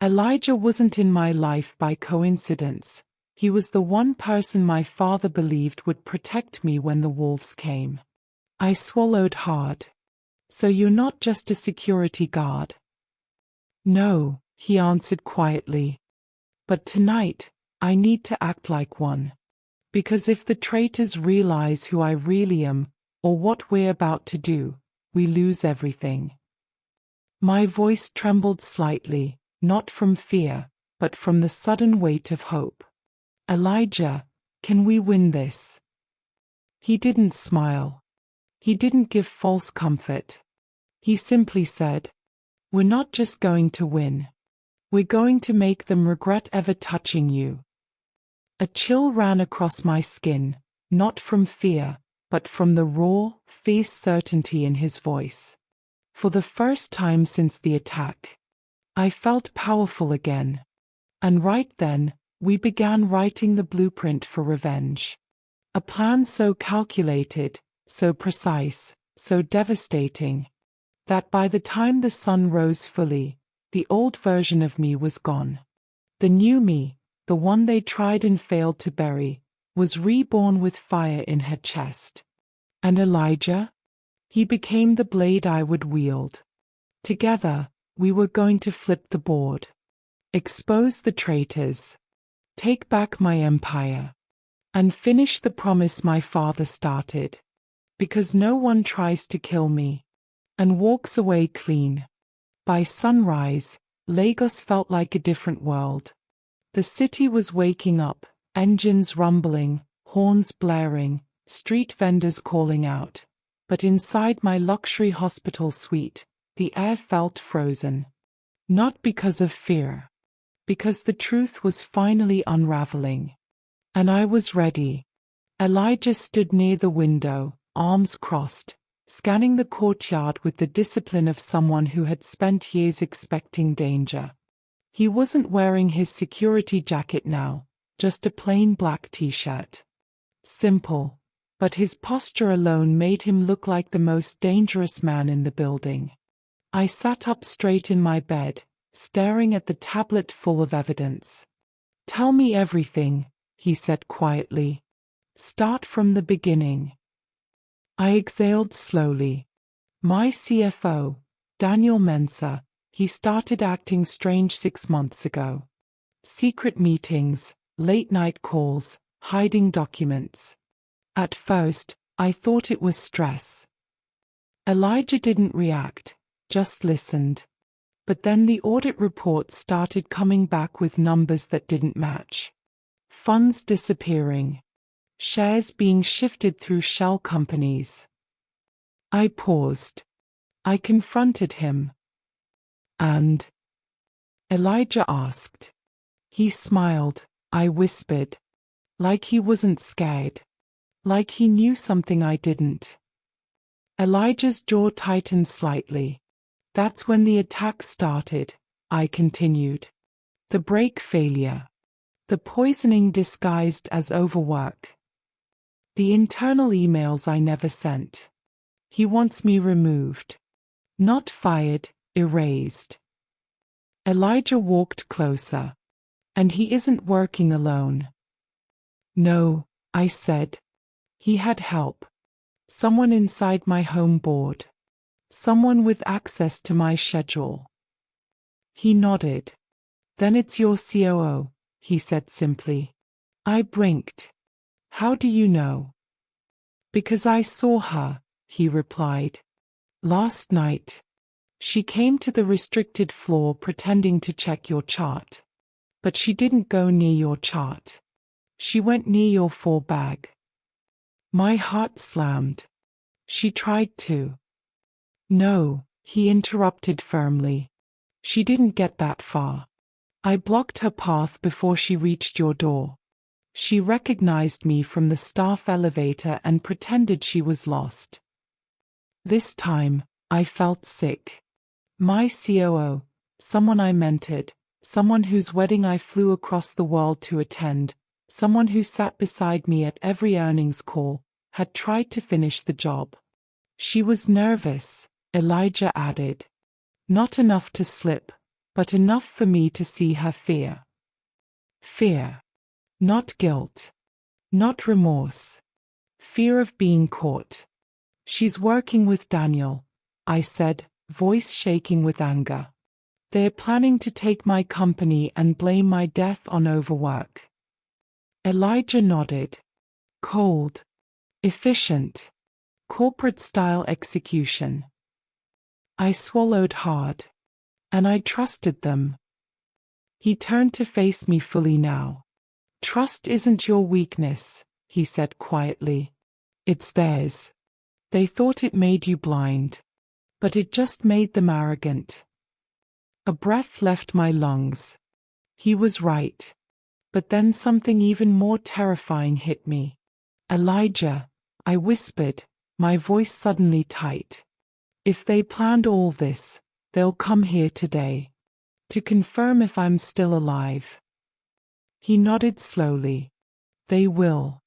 Elijah wasn't in my life by coincidence. He was the one person my father believed would protect me when the wolves came. I swallowed hard. So you're not just a security guard? No, he answered quietly. But tonight, I need to act like one. Because if the traitors realize who I really am, or what we're about to do, we lose everything. My voice trembled slightly, not from fear, but from the sudden weight of hope. Elijah, can we win this? He didn't smile. He didn't give false comfort. He simply said, we're not just going to win. We're going to make them regret ever touching you. A chill ran across my skin, not from fear, but from the raw, fierce certainty in his voice. For the first time since the attack, I felt powerful again. And right then, we began writing the blueprint for revenge. A plan so calculated, so precise, so devastating, that by the time the sun rose fully, the old version of me was gone. The new me, the one they tried and failed to bury, was reborn with fire in her chest. And Elijah? He became the blade I would wield. Together, we were going to flip the board. Expose the traitors. Take back my empire. And finish the promise my father started. Because no one tries to kill me. And walks away clean. By sunrise, Lagos felt like a different world. The city was waking up, engines rumbling, horns blaring, street vendors calling out. But inside my luxury hospital suite, the air felt frozen. Not because of fear. Because the truth was finally unraveling. And I was ready. Elijah stood near the window, arms crossed, scanning the courtyard with the discipline of someone who had spent years expecting danger. He wasn't wearing his security jacket now, just a plain black t-shirt. Simple, but his posture alone made him look like the most dangerous man in the building. I sat up straight in my bed, staring at the tablet full of evidence. Tell me everything, he said quietly. Start from the beginning. I exhaled slowly. My CFO, Daniel Mensah, he started acting strange 6 months ago. Secret meetings, late-night calls, hiding documents. At first, I thought it was stress. Elijah didn't react, just listened. But then the audit reports started coming back with numbers that didn't match. Funds disappearing. Shares being shifted through shell companies. I paused. I confronted him. And? Elijah asked. He smiled, I whispered. Like he wasn't scared. Like he knew something I didn't. Elijah's jaw tightened slightly. That's when the attack started, I continued. The brake failure. The poisoning disguised as overwork. The internal emails I never sent. He wants me removed. Not fired, erased. Elijah walked closer. And he isn't working alone. No, I said. He had help. Someone inside my home board. Someone with access to my schedule. He nodded. Then it's your COO, he said simply. I blinked. How do you know? Because I saw her, he replied. Last night. She came to the restricted floor pretending to check your chart. But she didn't go near your chart. She went near your 4 bag. My heart slammed. She tried to. No, he interrupted firmly. She didn't get that far. I blocked her path before she reached your door. She recognized me from the staff elevator and pretended she was lost. This time, I felt sick. My COO, someone I mentored, someone whose wedding I flew across the world to attend, someone who sat beside me at every earnings call, had tried to finish the job. She was nervous, Elijah added. Not enough to slip, but enough for me to see her fear. Fear. Not guilt. Not remorse. Fear of being caught. She's working with Daniel, I said, voice shaking with anger. They're planning to take my company and blame my death on overwork. Elijah nodded. Cold. Efficient. Corporate-style execution. I swallowed hard. And I trusted them. He turned to face me fully now. Trust isn't your weakness, he said quietly. It's theirs. They thought it made you blind. But it just made them arrogant. A breath left my lungs. He was right. But then something even more terrifying hit me. Elijah, I whispered, my voice suddenly tight. If they planned all this, they'll come here today. To confirm if I'm still alive. He nodded slowly. They will.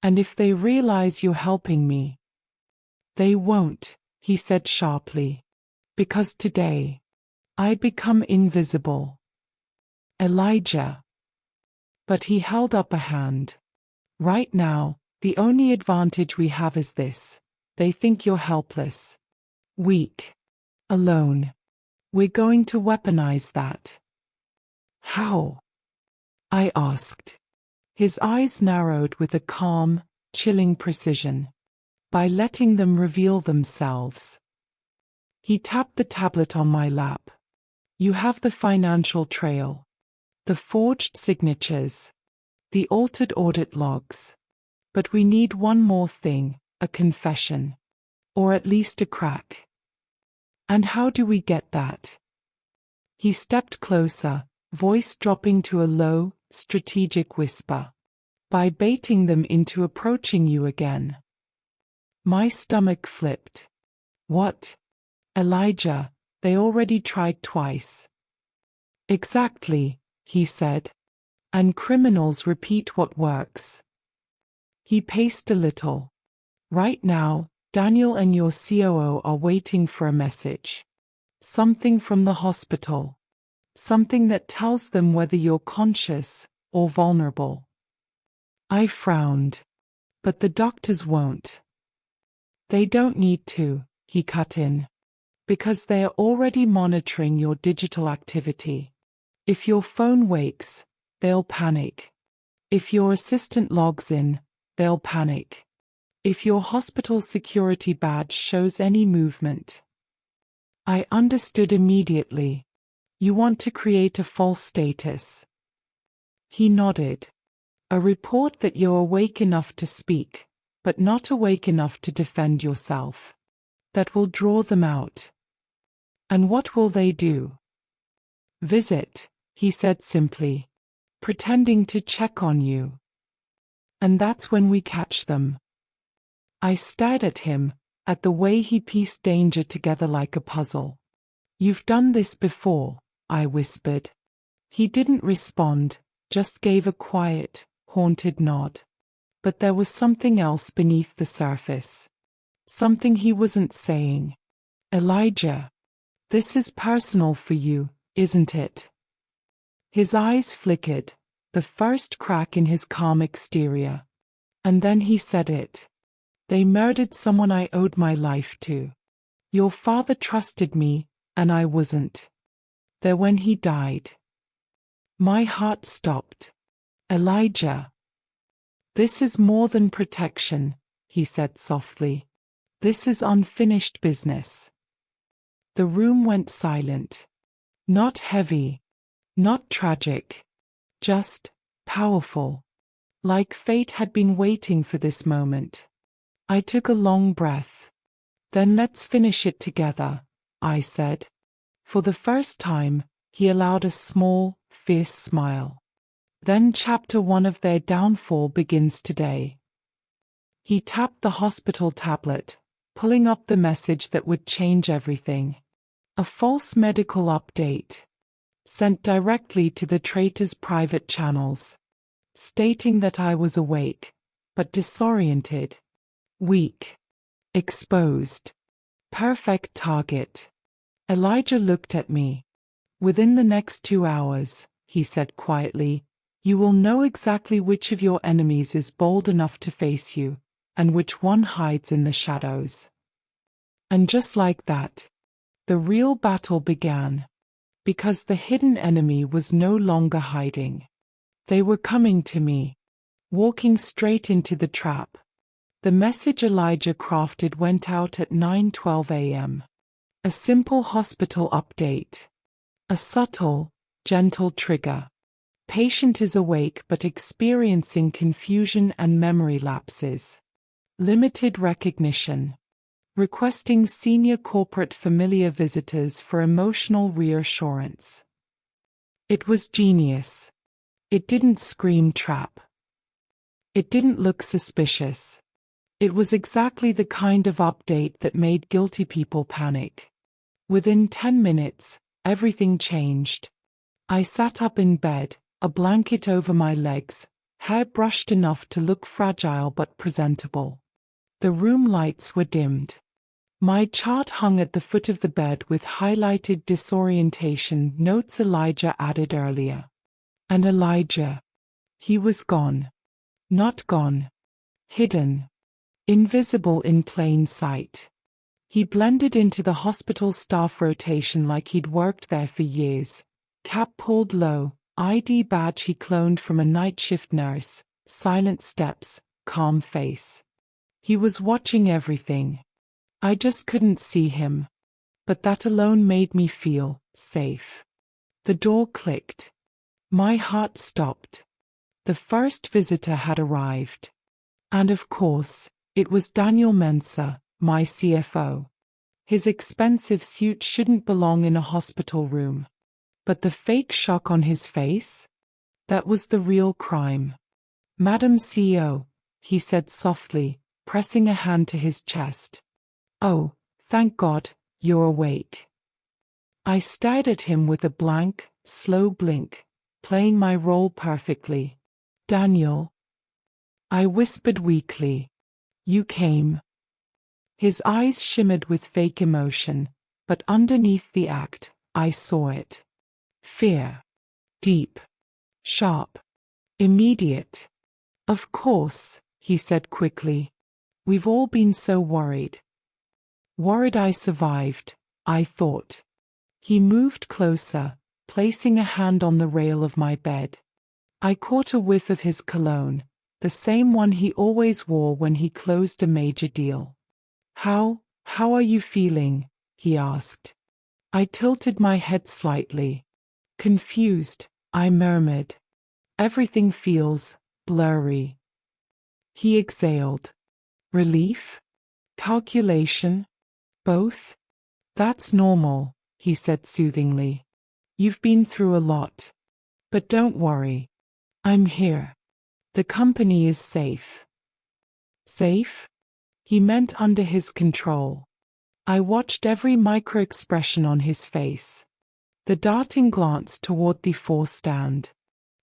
And if they realize you're helping me. They won't, he said sharply. Because today, I become invisible. Elijah. But he held up a hand. Right now, the only advantage we have is this. They think you're helpless. Weak. Alone. We're going to weaponize that. How? I asked. His eyes narrowed with a calm, chilling precision. By letting them reveal themselves. He tapped the tablet on my lap. You have the financial trail. The forged signatures. The altered audit logs. But we need one more thing, a confession. Or at least a crack. And how do we get that? He stepped closer, voice dropping to a low, strategic whisper. By baiting them into approaching you again. My stomach flipped. What? Elijah, they already tried twice. Exactly, he said. And criminals repeat what works. He paced a little. Right now, Daniel and your COO are waiting for a message. Something from the hospital. Something that tells them whether you're conscious or vulnerable. I frowned. But the doctors won't. They don't need to, he cut in. Because they are already monitoring your digital activity. If your phone wakes, they'll panic. If your assistant logs in, they'll panic. If your hospital security badge shows any movement. I understood immediately. You want to create a false status. He nodded. A report that you're awake enough to speak, but not awake enough to defend yourself. That will draw them out. And what will they do? Visit, he said simply, pretending to check on you. And that's when we catch them. I stared at him, at the way he pieced danger together like a puzzle. You've done this before, I whispered. He didn't respond, just gave a quiet, haunted nod. But there was something else beneath the surface. Something he wasn't saying. Elijah, this is personal for you, isn't it? His eyes flickered, the first crack in his calm exterior. And then he said it. They murdered someone I owed my life to. Your father trusted me, and I wasn't there when he died. My heart stopped. Elijah. This is more than protection, he said softly. This is unfinished business. The room went silent. Not heavy. Not tragic. Just powerful. Like fate had been waiting for this moment. I took a long breath. Then let's finish it together, I said. For the first time, he allowed a small, fierce smile. Then chapter 1 of their downfall begins today. He tapped the hospital tablet, pulling up the message that would change everything. A false medical update. Sent directly to the traitor's private channels. Stating that I was awake, but disoriented. Weak. Exposed. Perfect target. Elijah looked at me. Within the next 2 hours, he said quietly, you will know exactly which of your enemies is bold enough to face you, and which one hides in the shadows. And just like that, the real battle began. Because the hidden enemy was no longer hiding. They were coming to me. Walking straight into the trap. The message Elijah crafted went out at 9:12 a.m. A simple hospital update. A subtle, gentle trigger. Patient is awake but experiencing confusion and memory lapses. Limited recognition. Requesting senior corporate familiar visitors for emotional reassurance. It was genius. It didn't scream trap. It didn't look suspicious. It was exactly the kind of update that made guilty people panic. Within 10 minutes, everything changed. I sat up in bed, a blanket over my legs, hair brushed enough to look fragile but presentable. The room lights were dimmed. My chart hung at the foot of the bed with highlighted disorientation notes Elijah added earlier. And Elijah. He was gone. Not gone. Hidden. Invisible in plain sight. He blended into the hospital staff rotation like he'd worked there for years. Cap pulled low, ID badge he cloned from a night shift nurse, silent steps, calm face. He was watching everything. I just couldn't see him. But that alone made me feel safe. The door clicked. My heart stopped. The first visitor had arrived. And of course, it was Daniel Mensah, my CFO. His expensive suit shouldn't belong in a hospital room. But the fake shock on his face? That was the real crime. Madam CEO, he said softly, pressing a hand to his chest. Oh, thank God, you're awake. I stared at him with a blank, slow blink, playing my role perfectly. Daniel. I whispered weakly. You came. His eyes shimmered with fake emotion, but underneath the act, I saw it. Fear. Deep. Sharp. Immediate. Of course, he said quickly. We've all been so worried. Worried I survived, I thought. He moved closer, placing a hand on the rail of my bed. I caught a whiff of his cologne, the same one he always wore when he closed a major deal. How are you feeling? He asked. I tilted my head slightly. Confused, I murmured. Everything feels blurry. He exhaled. Relief? Calculation? Both? That's normal, he said soothingly. You've been through a lot. But don't worry. I'm here. The company is safe. Safe? He meant under his control. I watched every micro-expression on his face. The darting glance toward the four-stand.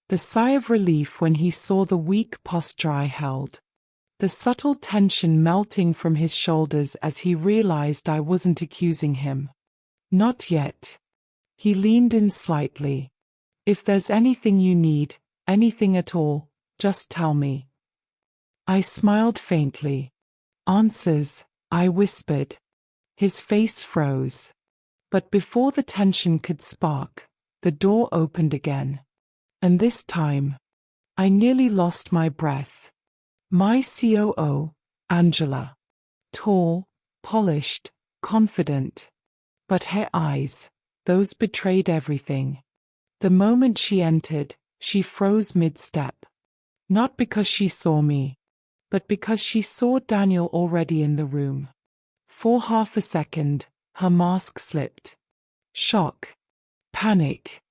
The sigh of relief when he saw the weak posture I held. The subtle tension melting from his shoulders as he realized I wasn't accusing him. Not yet. He leaned in slightly. If there's anything you need, anything at all, just tell me. I smiled faintly. Answers, I whispered. His face froze. But before the tension could spark, the door opened again. And this time, I nearly lost my breath. My COO, Angela. Tall, polished, confident. But her eyes, those betrayed everything. The moment she entered, she froze mid-step. Not because she saw me, but because she saw Daniel already in the room. For half a second, her mask slipped. Shock. Panic.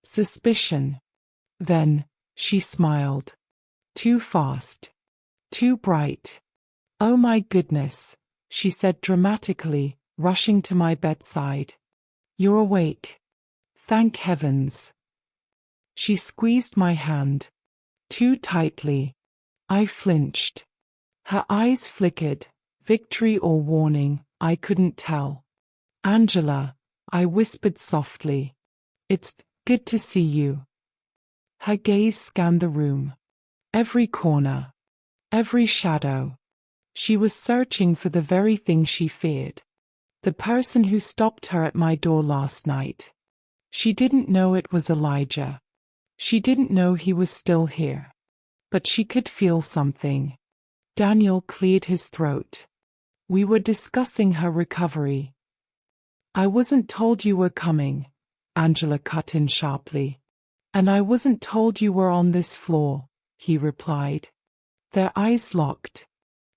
Suspicion. Then, she smiled. Too fast. Too bright. Oh my goodness, she said dramatically, rushing to my bedside. You're awake. Thank heavens. She squeezed my hand. Too tightly. I flinched. Her eyes flickered, victory or warning, I couldn't tell. Angela, I whispered softly. It's good to see you. Her gaze scanned the room. Every corner. Every shadow. She was searching for the very thing she feared. The person who stopped her at my door last night. She didn't know it was Elijah. She didn't know he was still here. But she could feel something. Daniel cleared his throat. We were discussing her recovery. I wasn't told you were coming, Angela cut in sharply. And I wasn't told you were on this floor, he replied. Their eyes locked.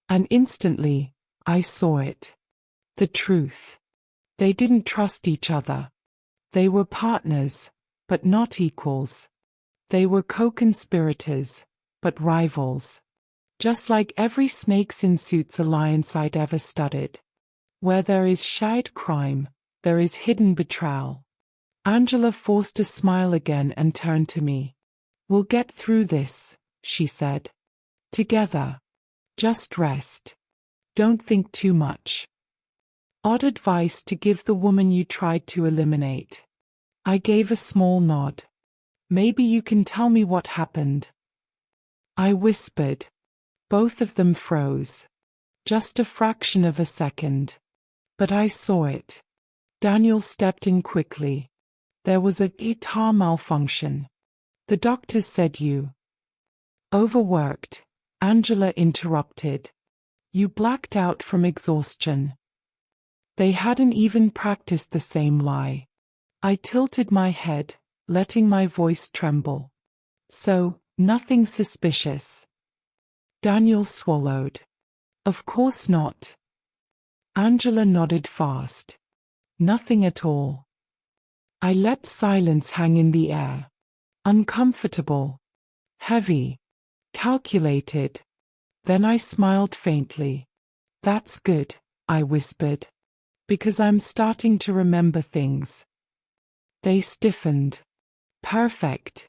And instantly, I saw it. The truth. They didn't trust each other. They were partners, but not equals. They were co-conspirators, but rivals. Just like every snakes in suits alliance I'd ever studied. Where there is shared crime, there is hidden betrayal. Angela forced a smile again and turned to me. We'll get through this, she said. Together. Just rest. Don't think too much. Odd advice to give the woman you tried to eliminate. I gave a small nod. Maybe you can tell me what happened. I whispered. Both of them froze. Just a fraction of a second. But I saw it. Daniel stepped in quickly. There was a guitar malfunction. The doctors said you overworked, Angela interrupted. You blacked out from exhaustion. They hadn't even practiced the same lie. I tilted my head, letting my voice tremble. So, nothing suspicious. Daniel swallowed. Of course not. Angela nodded fast. Nothing at all. I let silence hang in the air. Uncomfortable. Heavy. Calculated. Then I smiled faintly. That's good, I whispered. Because I'm starting to remember things. They stiffened. Perfect.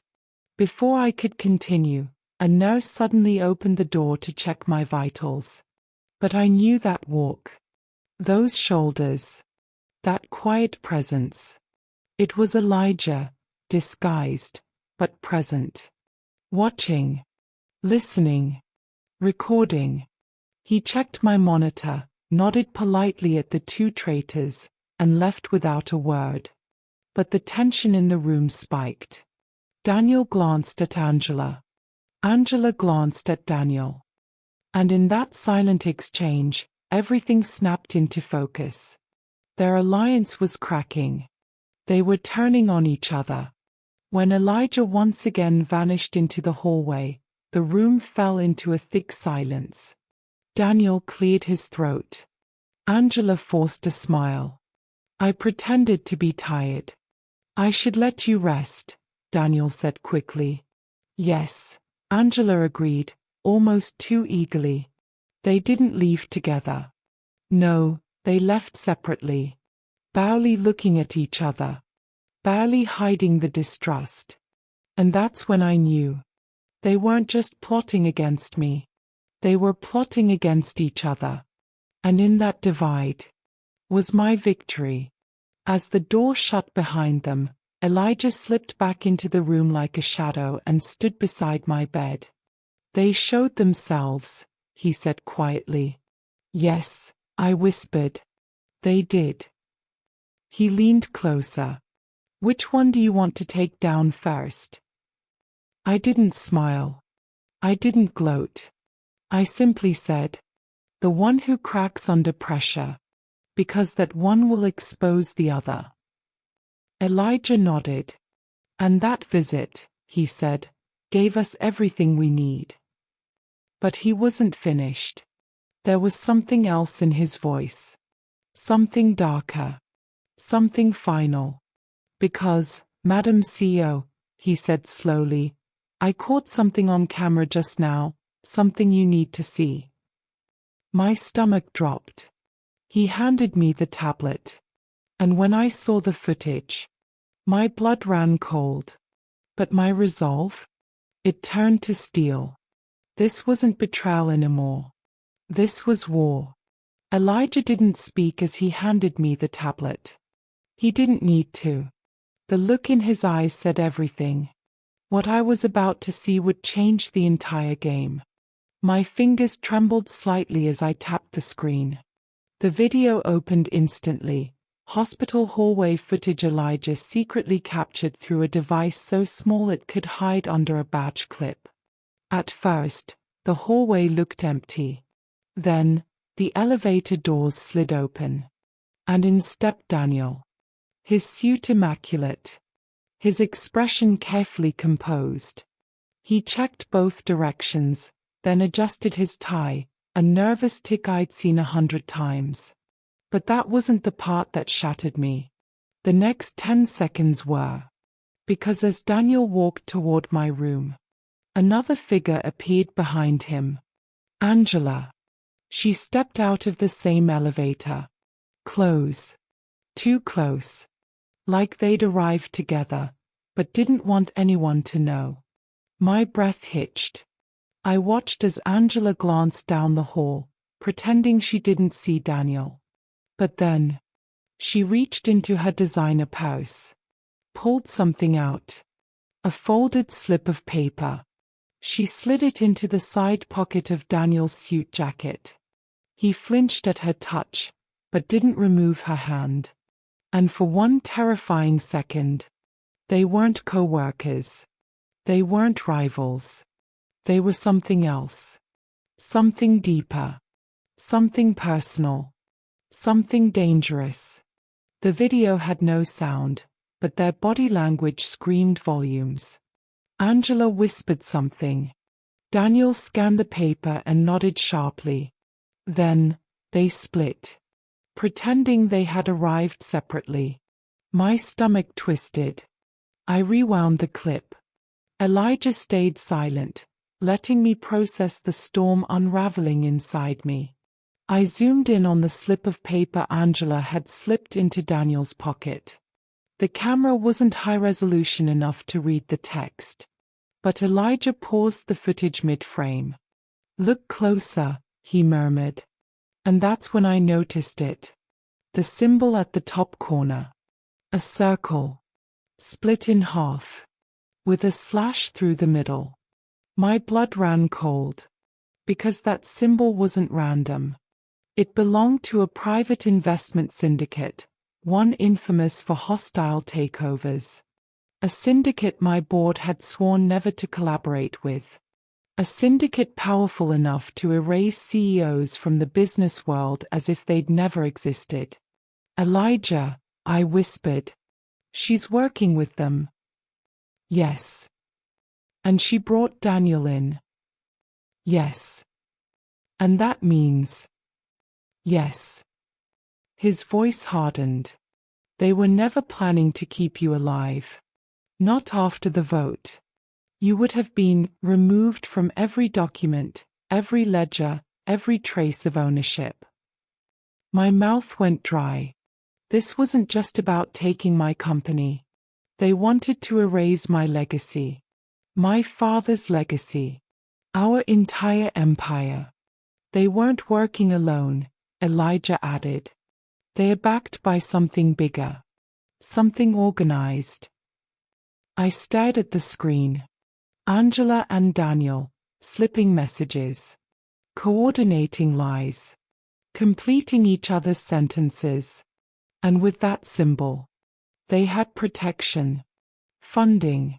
Before I could continue, a nurse suddenly opened the door to check my vitals. But I knew that walk. Those shoulders. That quiet presence. It was Elijah, disguised, but present. Watching. Listening. Recording. He checked my monitor, nodded politely at the two traitors, and left without a word. But the tension in the room spiked. Daniel glanced at Angela. Angela glanced at Daniel. And in that silent exchange, everything snapped into focus. Their alliance was cracking. They were turning on each other. When Elijah once again vanished into the hallway, the room fell into a thick silence. Daniel cleared his throat. Angela forced a smile. I pretended to be tired. I should let you rest, Daniel said quickly. Yes, Angela agreed, almost too eagerly. They didn't leave together. No, they left separately. Barely looking at each other. Barely hiding the distrust. And that's when I knew. They weren't just plotting against me. They were plotting against each other. And in that divide was my victory. As the door shut behind them, Elijah slipped back into the room like a shadow and stood beside my bed. They showed themselves, he said quietly. Yes, I whispered. They did. He leaned closer. Which one do you want to take down first? I didn't smile. I didn't gloat. I simply said, the one who cracks under pressure, because that one will expose the other. Elijah nodded. And that visit, he said, gave us everything we need. But he wasn't finished. There was something else in his voice. Something darker. Something final. Because, Madam CEO, he said slowly, I caught something on camera just now, something you need to see. My stomach dropped. He handed me the tablet. And when I saw the footage, my blood ran cold. But my resolve? It turned to steel. This wasn't betrayal anymore. This was war. Elijah didn't speak as he handed me the tablet. He didn't need to. The look in his eyes said everything. What I was about to see would change the entire game. My fingers trembled slightly as I tapped the screen. The video opened instantly. Hospital hallway footage Elijah secretly captured through a device so small it could hide under a badge clip. At first, the hallway looked empty. Then, the elevator doors slid open. And in stepped Daniel. His suit immaculate. His expression carefully composed. He checked both directions, then adjusted his tie, a nervous tick I'd seen 100 times. But that wasn't the part that shattered me. The next 10 seconds were. Because as Daniel walked toward my room, another figure appeared behind him. Angela. She stepped out of the same elevator. Close. Too close. Like they'd arrived together, but didn't want anyone to know. My breath hitched. I watched as Angela glanced down the hall, pretending she didn't see Daniel. But then, she reached into her designer purse. Pulled something out. A folded slip of paper. She slid it into the side pocket of Daniel's suit jacket. He flinched at her touch, but didn't remove her hand. And for one terrifying second, they weren't co-workers. They weren't rivals. They were something else. Something deeper. Something personal. Something dangerous. The video had no sound, but their body language screamed volumes. Angela whispered something. Daniel scanned the paper and nodded sharply. Then, they split. Pretending they had arrived separately. My stomach twisted. I rewound the clip. Elijah stayed silent, letting me process the storm unraveling inside me. I zoomed in on the slip of paper Angela had slipped into Daniel's pocket. The camera wasn't high resolution enough to read the text. But Elijah paused the footage mid-frame. Look closer, he murmured. And that's when I noticed it. The symbol at the top corner. A circle. Split in half. With a slash through the middle. My blood ran cold. Because that symbol wasn't random. It belonged to a private investment syndicate, one infamous for hostile takeovers. A syndicate my board had sworn never to collaborate with. A syndicate powerful enough to erase CEOs from the business world as if they'd never existed. Elijah, I whispered. She's working with them. Yes. And she brought Daniel in. Yes. And that means. Yes. His voice hardened. They were never planning to keep you alive. Not after the vote. You would have been removed from every document, every ledger, every trace of ownership. My mouth went dry. This wasn't just about taking my company. They wanted to erase my legacy. My father's legacy. Our entire empire. They weren't working alone, Elijah added. They are backed by something bigger. Something organized. I stared at the screen. Angela and Daniel, slipping messages. Coordinating lies. Completing each other's sentences. And with that symbol, they had protection, funding,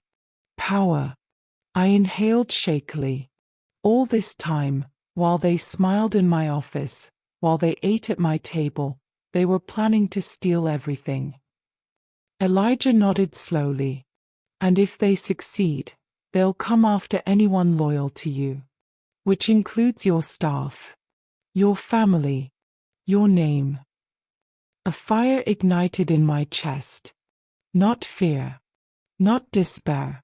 power. I inhaled shakily. All this time, while they smiled in my office, while they ate at my table, they were planning to steal everything. Elijah nodded slowly. And if they succeed, they'll come after anyone loyal to you. Which includes your staff, your family, your name. A fire ignited in my chest. Not fear. Not despair.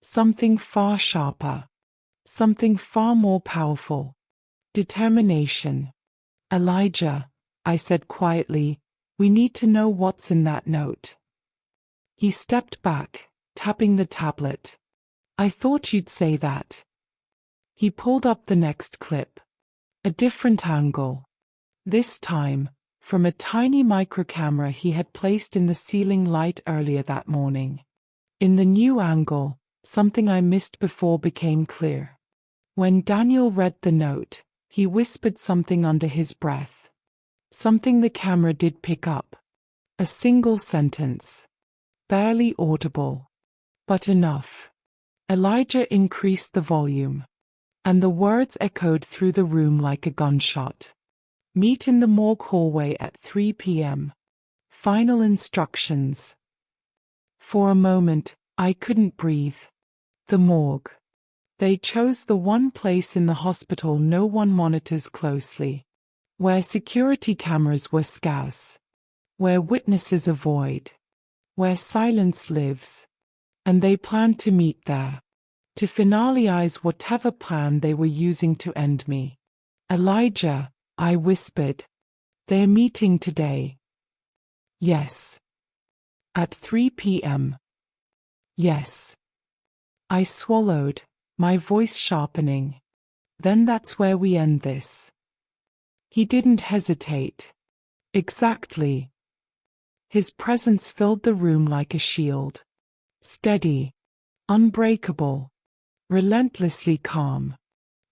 Something far sharper. Something far more powerful. Determination. Elijah, I said quietly, we need to know what's in that note. He stepped back, tapping the tablet. I thought you'd say that. He pulled up the next clip. A different angle. This time, from a tiny microcamera he had placed in the ceiling light earlier that morning. In the new angle, something I missed before became clear. When Daniel read the note, he whispered something under his breath. Something the camera did pick up. A single sentence. Barely audible. But enough. Elijah increased the volume. And the words echoed through the room like a gunshot. Meet in the morgue hallway at 3 p.m. Final instructions. For a moment, I couldn't breathe. The morgue. They chose the one place in the hospital no one monitors closely. Where security cameras were scarce. Where witnesses avoid. Where silence lives. And they planned to meet there. To finalize whatever plan they were using to end me. Elijah, I whispered. They're meeting today. Yes. At 3 p.m. Yes. I swallowed, my voice sharpening. Then that's where we end this. He didn't hesitate. Exactly. His presence filled the room like a shield. Steady. Unbreakable. Relentlessly calm.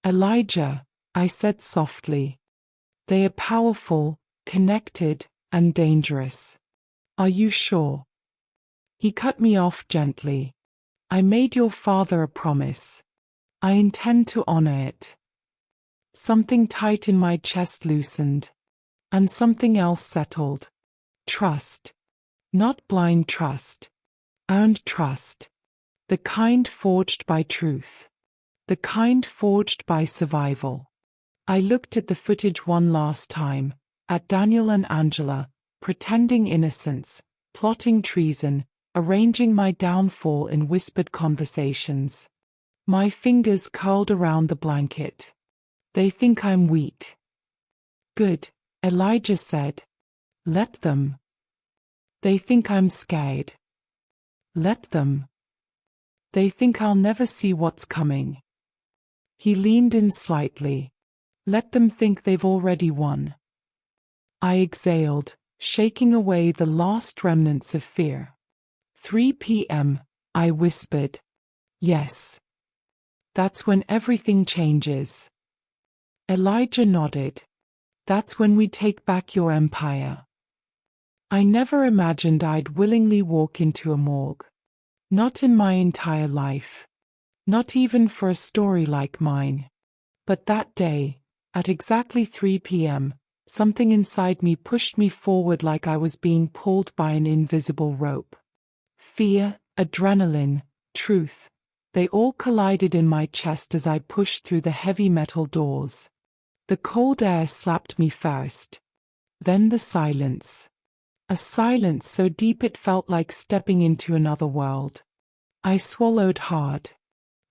Elijah, I said softly. They are powerful, connected, and dangerous. Are you sure? He cut me off gently. I made your father a promise. I intend to honor it. Something tight in my chest loosened. And something else settled. Trust. Not blind trust. Earned trust. The kind forged by truth. The kind forged by survival. I looked at the footage one last time, at Daniel and Angela, pretending innocence, plotting treason, arranging my downfall in whispered conversations. My fingers curled around the blanket. They think I'm weak. Good, Elijah said. Let them. They think I'm scared. Let them. They think I'll never see what's coming. He leaned in slightly. Let them think they've already won. I exhaled, shaking away the last remnants of fear. 3 p.m., I whispered. Yes. That's when everything changes. Elijah nodded. That's when we take back your empire. I never imagined I'd willingly walk into a morgue. Not in my entire life. Not even for a story like mine. But that day, at exactly 3 p.m., something inside me pushed me forward like I was being pulled by an invisible rope. Fear, adrenaline, truth. They all collided in my chest as I pushed through the heavy metal doors. The cold air slapped me first. Then the silence. A silence so deep it felt like stepping into another world. I swallowed hard.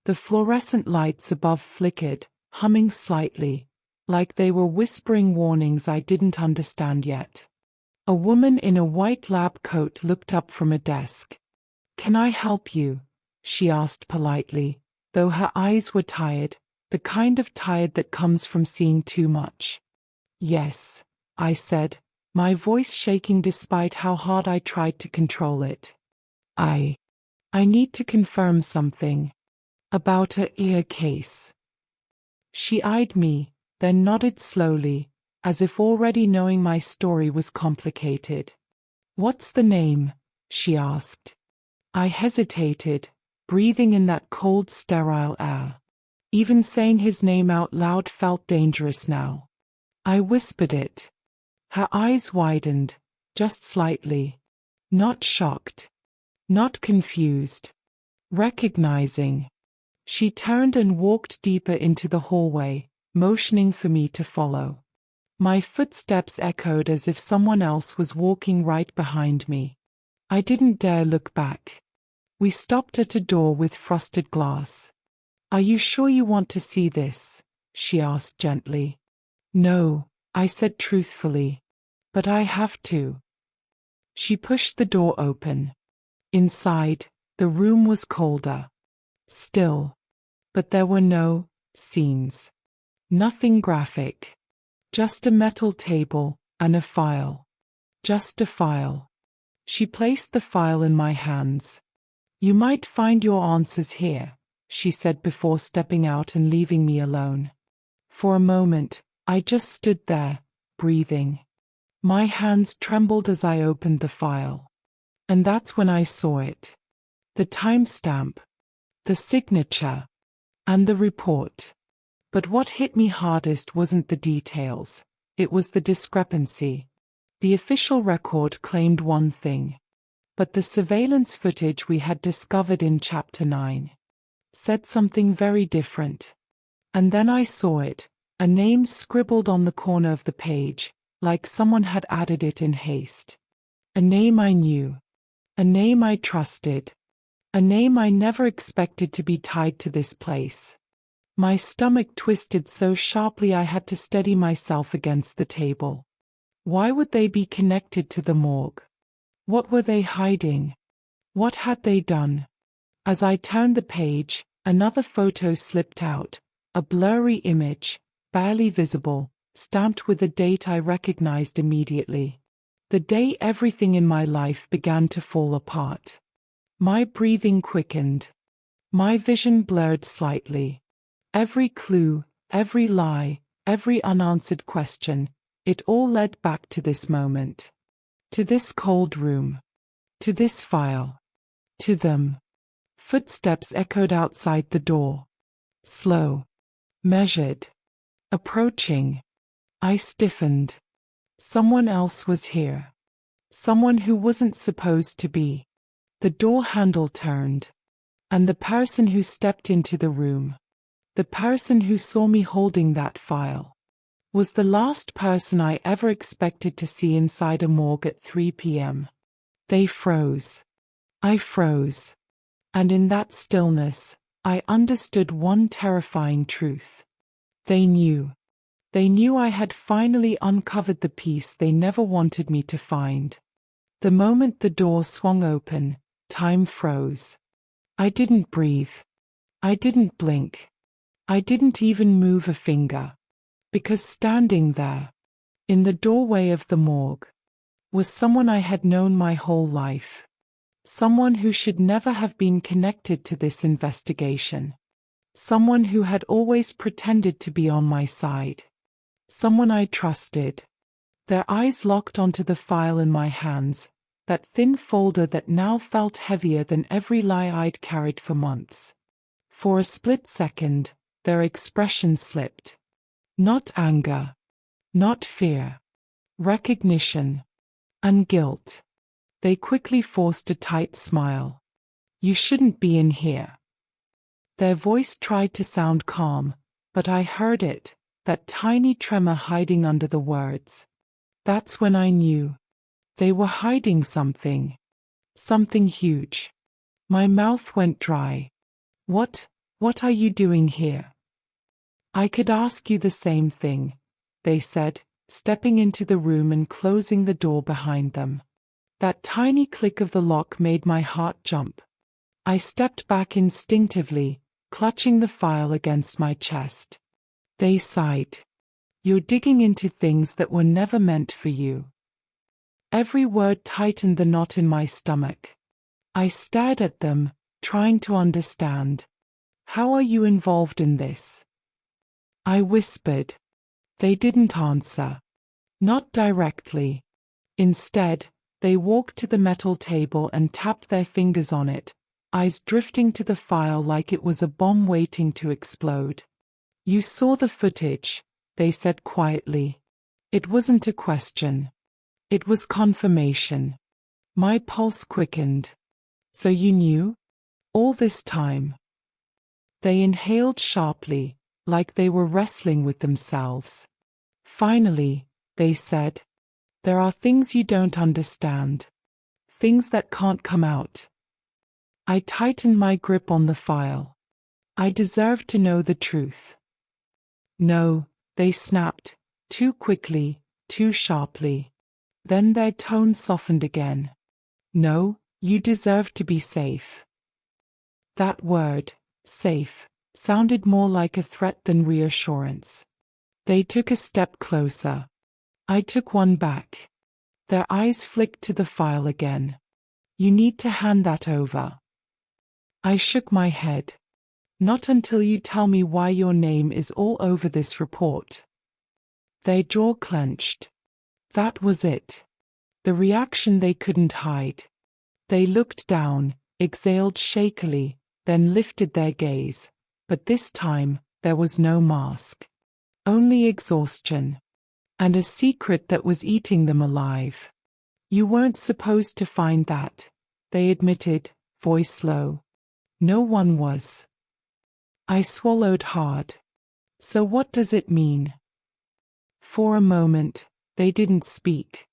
The fluorescent lights above flickered, humming slightly, like they were whispering warnings I didn't understand yet. A woman in a white lab coat looked up from a desk. "Can I help you?" she asked politely, though her eyes were tired, the kind of tired that comes from seeing too much. "Yes," I said, my voice shaking despite how hard I tried to control it. I need to confirm something. About a ear case." She eyed me, then nodded slowly, as if already knowing my story was complicated. "What's the name?" she asked. I hesitated, breathing in that cold, sterile air. Even saying his name out loud felt dangerous now. I whispered it. Her eyes widened, just slightly. Not shocked. Not confused. Recognizing. She turned and walked deeper into the hallway, motioning for me to follow. My footsteps echoed as if someone else was walking right behind me. I didn't dare look back. We stopped at a door with frosted glass. "Are you sure you want to see this?" she asked gently. "No," I said truthfully. "But I have to." She pushed the door open. Inside, the room was colder. Still. But there were no scenes. Nothing graphic. Just a metal table and a file. Just a file. She placed the file in my hands. "You might find your answers here," she said before stepping out and leaving me alone. For a moment, I just stood there, breathing. My hands trembled as I opened the file. And that's when I saw it. The timestamp. The signature. And the report. But what hit me hardest wasn't the details. It was the discrepancy. The official record claimed one thing. But the surveillance footage we had discovered in Chapter 9 said something very different. And then I saw it, a name scribbled on the corner of the page, like someone had added it in haste. A name I knew. A name I trusted. A name I never expected to be tied to this place. My stomach twisted so sharply I had to steady myself against the table. Why would they be connected to the morgue? What were they hiding? What had they done? As I turned the page, another photo slipped out, a blurry image, barely visible, stamped with a date I recognized immediately. The day everything in my life began to fall apart. My breathing quickened. My vision blurred slightly. Every clue, every lie, every unanswered question, it all led back to this moment. To this cold room. To this file. To them. Footsteps echoed outside the door. Slow. Measured. Approaching. I stiffened. Someone else was here. Someone who wasn't supposed to be. The door handle turned. And the person who stepped into the room, the person who saw me holding that file, was the last person I ever expected to see inside a morgue at 3 p.m. They froze. I froze. And in that stillness, I understood one terrifying truth. They knew. They knew I had finally uncovered the piece they never wanted me to find. The moment the door swung open, time froze. I didn't breathe. I didn't blink. I didn't even move a finger. Because standing there, in the doorway of the morgue, was someone I had known my whole life. Someone who should never have been connected to this investigation. Someone who had always pretended to be on my side. Someone I trusted. Their eyes locked onto the file in my hands, that thin folder that now felt heavier than every lie I'd carried for months. For a split second, their expression slipped. Not anger. Not fear. Recognition. And guilt. They quickly forced a tight smile. You shouldn't be in here. Their voice tried to sound calm, but I heard it, that tiny tremor hiding under the words. That's when I knew. They were hiding something. Something huge. My mouth went dry. What are you doing here? I could ask you the same thing, they said, stepping into the room and closing the door behind them. That tiny click of the lock made my heart jump. I stepped back instinctively, clutching the file against my chest. They sighed. You're digging into things that were never meant for you. Every word tightened the knot in my stomach. I stared at them, trying to understand. How are you involved in this? I whispered. They didn't answer. Not directly. Instead, they walked to the metal table and tapped their fingers on it, eyes drifting to the file like it was a bomb waiting to explode. You saw the footage, they said quietly. It wasn't a question. It was confirmation. My pulse quickened. So you knew? All this time? They inhaled sharply, like they were wrestling with themselves. Finally, they said, there are things you don't understand. Things that can't come out. I tightened my grip on the file. I deserved to know the truth. No, they snapped, too quickly, too sharply. Then their tone softened again. No, you deserve to be safe. That word, safe, sounded more like a threat than reassurance. They took a step closer. I took one back. Their eyes flicked to the file again. You need to hand that over. I shook my head. Not until you tell me why your name is all over this report. Their jaw clenched. That was it. The reaction they couldn't hide. They looked down, exhaled shakily, then lifted their gaze. But this time, there was no mask. Only exhaustion. And a secret that was eating them alive. You weren't supposed to find that, they admitted, voice low. No one was. I swallowed hard. So what does it mean? For a moment, they didn't speak.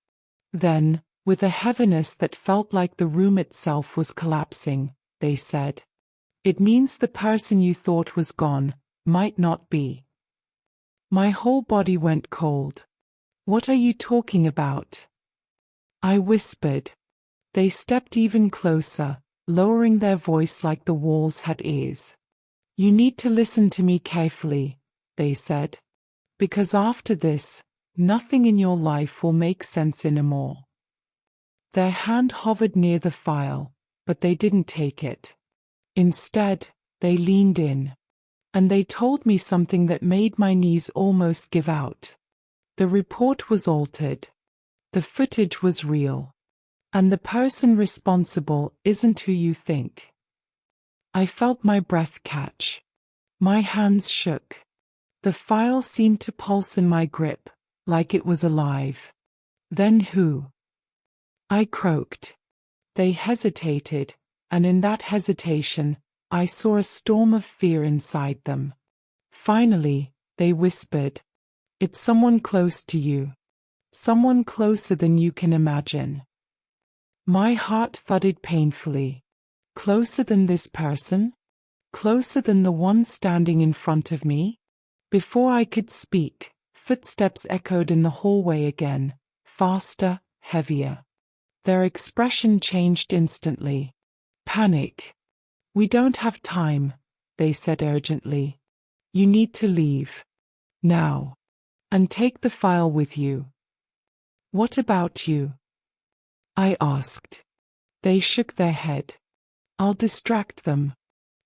Then, with a heaviness that felt like the room itself was collapsing, they said, it means the person you thought was gone, might not be. My whole body went cold. What are you talking about? I whispered. They stepped even closer, lowering their voice like the walls had ears. You need to listen to me carefully, they said. Because after this, nothing in your life will make sense anymore. Their hand hovered near the file, but they didn't take it. Instead, they leaned in. And they told me something that made my knees almost give out. The report was altered. The footage was real. And the person responsible isn't who you think. I felt my breath catch. My hands shook. The file seemed to pulse in my grip, like it was alive. Then who? I croaked. They hesitated, and in that hesitation, I saw a storm of fear inside them. Finally, they whispered, it's someone close to you. Someone closer than you can imagine. My heart thudded painfully. Closer than this person? Closer than the one standing in front of me? Before I could speak, footsteps echoed in the hallway again, faster, heavier. Their expression changed instantly. Panic. We don't have time, they said urgently. You need to leave. Now. And take the file with you. What about you? I asked. They shook their head. I'll distract them.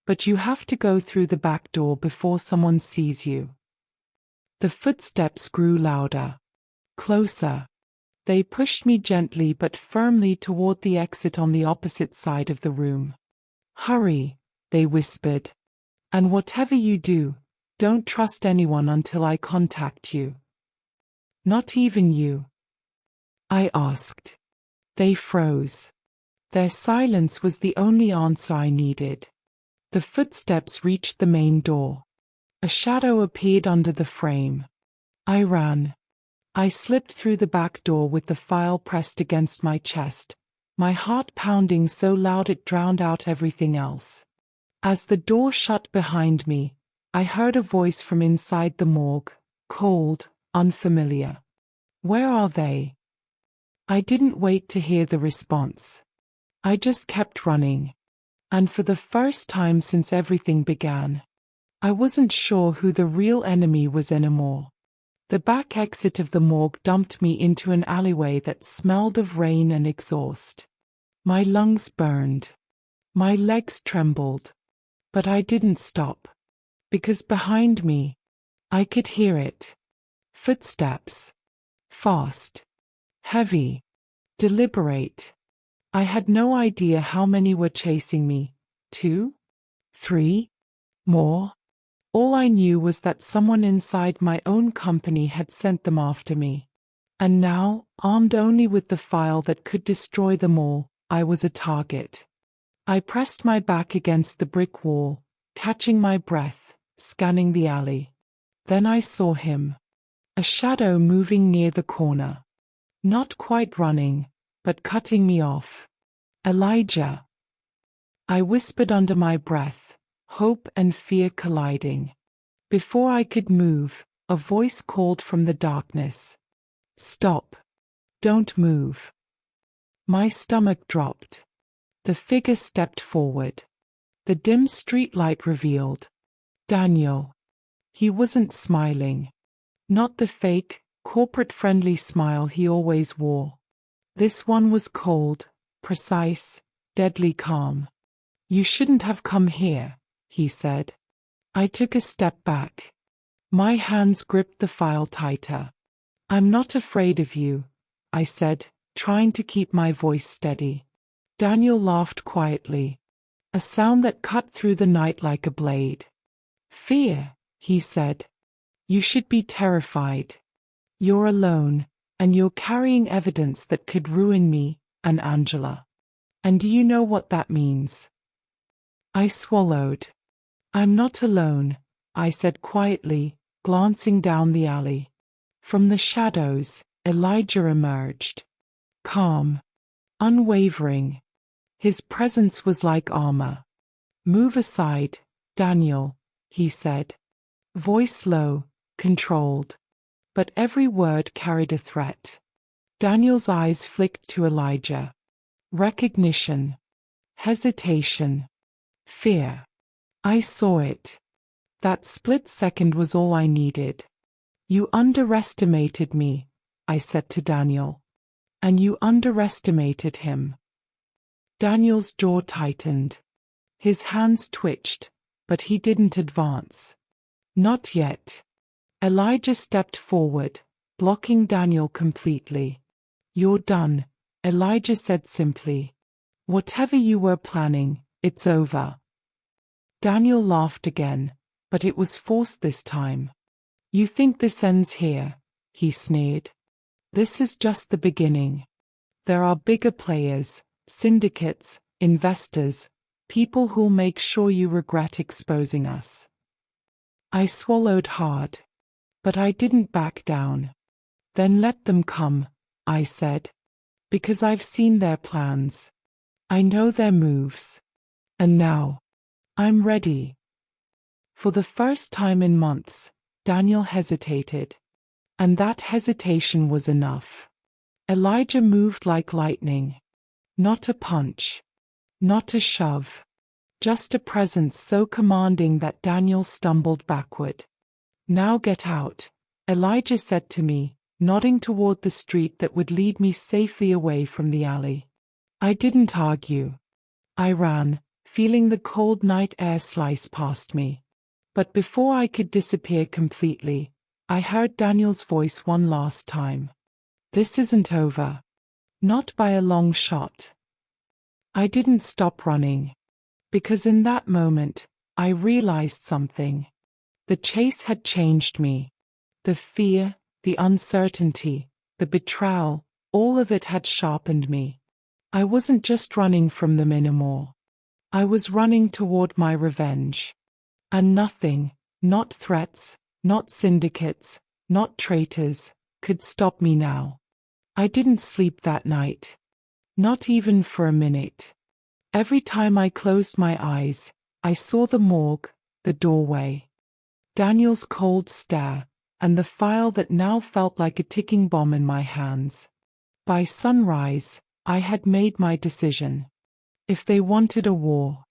But you have to go through the back door before someone sees you. The footsteps grew louder. Closer. They pushed me gently but firmly toward the exit on the opposite side of the room. Hurry, they whispered. And whatever you do, don't trust anyone until I contact you. Not even you? I asked. They froze. Their silence was the only answer I needed. The footsteps reached the main door. A shadow appeared under the frame. I ran. I slipped through the back door with the file pressed against my chest, my heart pounding so loud it drowned out everything else. As the door shut behind me, I heard a voice from inside the morgue, cold, unfamiliar. "Where are they?" I didn't wait to hear the response. I just kept running. And for the first time since everything began, I wasn't sure who the real enemy was anymore. The back exit of the morgue dumped me into an alleyway that smelled of rain and exhaust. My lungs burned. My legs trembled. But I didn't stop. Because behind me, I could hear it. Footsteps. Fast. Heavy. Deliberate. I had no idea how many were chasing me. 2? 3? More? All I knew was that someone inside my own company had sent them after me. And now, armed only with the file that could destroy them all, I was a target. I pressed my back against the brick wall, catching my breath, scanning the alley. Then I saw him. A shadow moving near the corner. Not quite running, but cutting me off. "Elijah." I whispered under my breath, hope and fear colliding. Before I could move, a voice called from the darkness. "Stop. Don't move." My stomach dropped. The figure stepped forward. The dim streetlight revealed Daniel. He wasn't smiling. Not the fake, corporate-friendly smile he always wore. This one was cold, precise, deadly calm. "You shouldn't have come here," he said. I took a step back. My hands gripped the file tighter. "I'm not afraid of you," I said, trying to keep my voice steady. Daniel laughed quietly, a sound that cut through the night like a blade. "Fear," he said. "You should be terrified. You're alone, and you're carrying evidence that could ruin me and Angela. And do you know what that means?" I swallowed. "I'm not alone," I said quietly, glancing down the alley. From the shadows, Elijah emerged. Calm. Unwavering. His presence was like armor. "Move aside, Daniel," he said. Voice low, controlled. But every word carried a threat. Daniel's eyes flicked to Elijah. Recognition. Hesitation. Fear. I saw it. That split second was all I needed. "You underestimated me," I said to Daniel. "And you underestimated him." Daniel's jaw tightened. His hands twitched, but he didn't advance. Not yet. Elijah stepped forward, blocking Daniel completely. "You're done," Elijah said simply. "Whatever you were planning, it's over." Daniel laughed again, but it was forced this time. "You think this ends here?" he sneered. "This is just the beginning. There are bigger players, syndicates, investors, people who'll make sure you regret exposing us." I swallowed hard. But I didn't back down. "Then let them come," I said. "Because I've seen their plans. I know their moves. And now, I'm ready." For the first time in months, Daniel hesitated. And that hesitation was enough. Elijah moved like lightning. Not a punch. Not a shove. Just a presence so commanding that Daniel stumbled backward. "Now get out," Elijah said to me, nodding toward the street that would lead me safely away from the alley. I didn't argue. I ran, feeling the cold night air slice past me. But before I could disappear completely, I heard Daniel's voice one last time. "This isn't over. Not by a long shot." I didn't stop running. Because in that moment, I realized something. The chase had changed me. The fear, the uncertainty, the betrayal, all of it had sharpened me. I wasn't just running from them anymore. I was running toward my revenge. And nothing, not threats, not syndicates, not traitors, could stop me now. I didn't sleep that night. Not even for a minute. Every time I closed my eyes, I saw the morgue, the doorway, Daniel's cold stare, and the file that now felt like a ticking bomb in my hands. By sunrise, I had made my decision. If they wanted a war,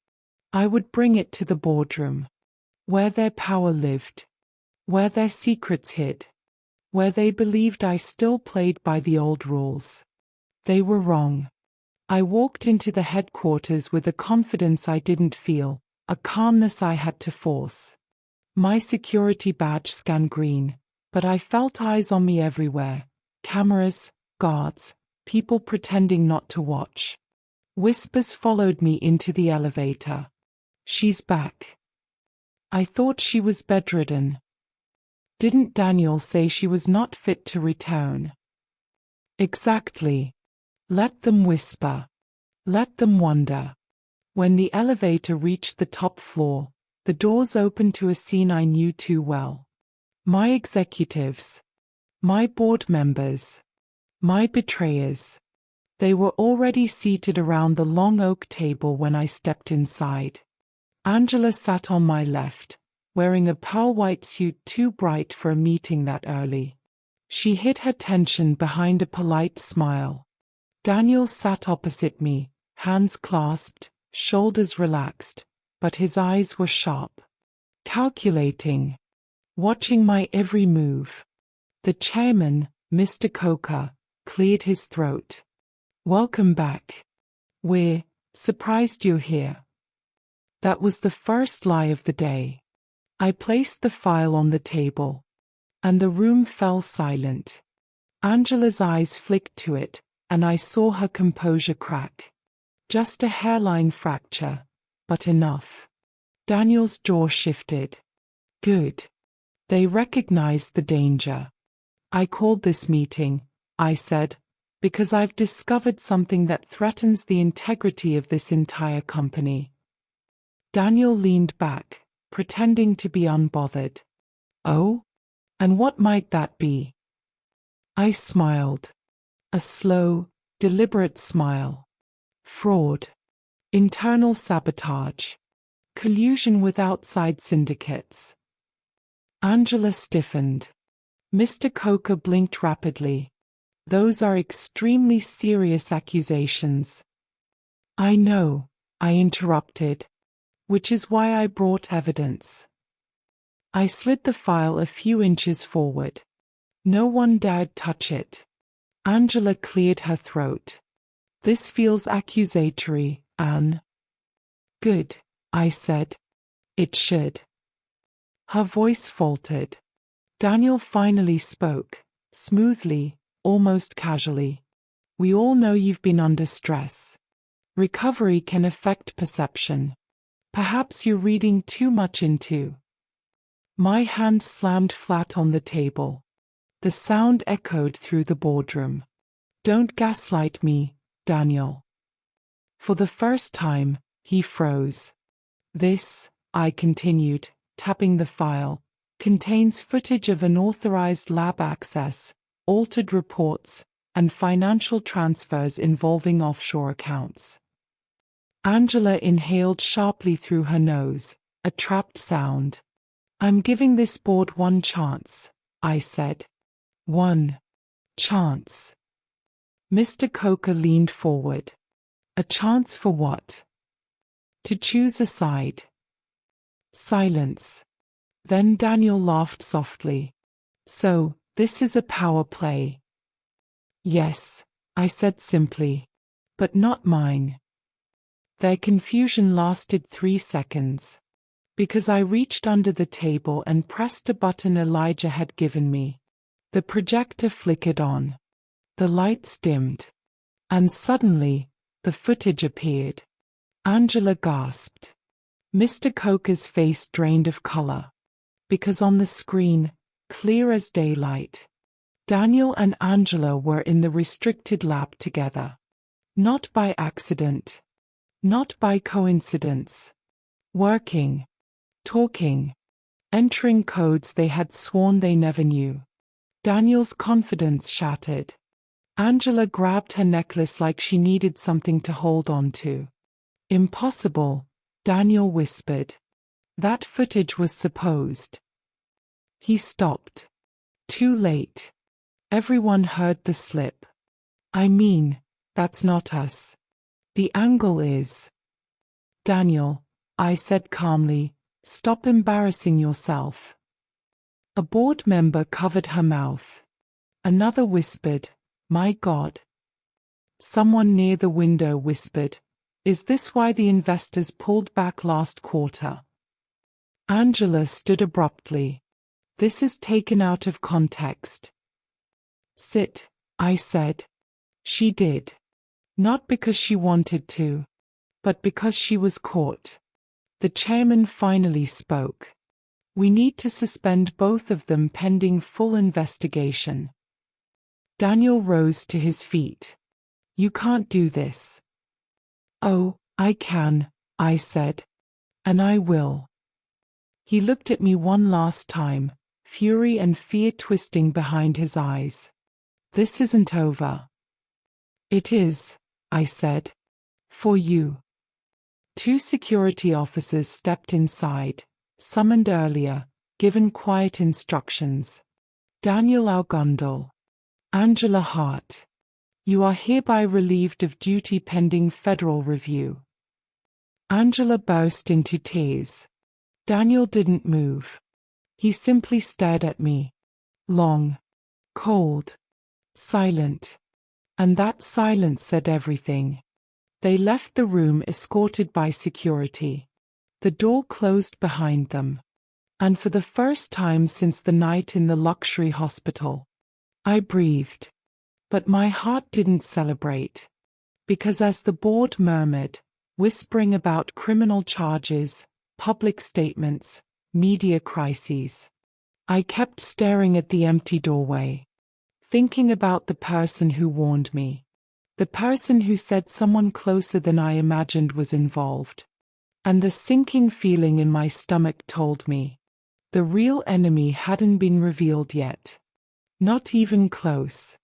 I would bring it to the boardroom, where their power lived, where their secrets hid, where they believed I still played by the old rules. They were wrong. I walked into the headquarters with a confidence I didn't feel, a calmness I had to force. My security badge scanned green, but I felt eyes on me everywhere. Cameras, guards, people pretending not to watch. Whispers followed me into the elevator. She's back. I thought she was bedridden. Didn't Daniel say she was not fit to return? Exactly. Let them whisper. Let them wonder. When the elevator reached the top floor, the doors opened to a scene I knew too well. My executives. My board members. My betrayers. They were already seated around the long oak table when I stepped inside. Angela sat on my left, wearing a pearl-white suit too bright for a meeting that early. She hid her tension behind a polite smile. Daniel sat opposite me, hands clasped, shoulders relaxed, but his eyes were sharp. Calculating. Watching my every move. The chairman, Mr. Coker, cleared his throat. Welcome back. We're surprised you're here. That was the first lie of the day. I placed the file on the table, and the room fell silent. Angela's eyes flicked to it, and I saw her composure crack. Just a hairline fracture, but enough. Daniel's jaw shifted. Good. They recognized the danger. I called this meeting, I said, because I've discovered something that threatens the integrity of this entire company. Daniel leaned back, pretending to be unbothered. Oh? And what might that be? I smiled. A slow, deliberate smile. Fraud. Internal sabotage. Collusion with outside syndicates. Angela stiffened. Mr. Coker blinked rapidly. Those are extremely serious accusations. I know, I interrupted. Which is why I brought evidence. I slid the file a few inches forward. No one dared touch it. Angela cleared her throat. This feels accusatory, Anne. Good, I said. It should. Her voice faltered. Daniel finally spoke, smoothly, almost casually. We all know you've been under stress. Recovery can affect perception. Perhaps you're reading too much into. My hand slammed flat on the table. The sound echoed through the boardroom. Don't gaslight me, Daniel. For the first time, he froze. This, I continued, tapping the file, contains footage of unauthorized lab access, altered reports, and financial transfers involving offshore accounts. Angela inhaled sharply through her nose, a trapped sound. I'm giving this board one chance, I said. One chance. Mr. Coker leaned forward. A chance for what? To choose a side. Silence. Then Daniel laughed softly. So, this is a power play. Yes, I said simply. But not mine. Their confusion lasted 3 seconds. Because I reached under the table and pressed a button Elijah had given me. The projector flickered on. The lights dimmed. And suddenly, the footage appeared. Angela gasped. Mr. Coker's face drained of color. Because on the screen, clear as daylight, Daniel and Angela were in the restricted lab together. Not by accident. Not by coincidence. Working. Talking. Entering codes they had sworn they never knew. Daniel's confidence shattered. Angela grabbed her necklace like she needed something to hold on to. Impossible, Daniel whispered. That footage was supposed. He stopped. Too late. Everyone heard the slip. I mean, that's not us. The angle is. Daniel, I said calmly, stop embarrassing yourself. A board member covered her mouth. Another whispered, my God. Someone near the window whispered, is this why the investors pulled back last quarter? Angela stood abruptly. This is taken out of context. Sit, I said. She did. Not because she wanted to, but because she was caught. The chairman finally spoke. We need to suspend both of them pending full investigation. Daniel rose to his feet. You can't do this. Oh, I can, I said. And I will. He looked at me one last time, fury and fear twisting behind his eyes. This isn't over. It is, I said. For you. 2 security officers stepped inside, summoned earlier, given quiet instructions. Daniel Algundal. Angela Hart. You are hereby relieved of duty pending federal review. Angela burst into tears. Daniel didn't move. He simply stared at me. Long. Cold. Silent. And that silence said everything. They left the room escorted by security. The door closed behind them. And for the first time since the night in the luxury hospital, I breathed. But my heart didn't celebrate. Because as the board murmured, whispering about criminal charges, public statements, media crises, I kept staring at the empty doorway, thinking about the person who warned me. The person who said someone closer than I imagined was involved. And the sinking feeling in my stomach told me. The real enemy hadn't been revealed yet. Not even close.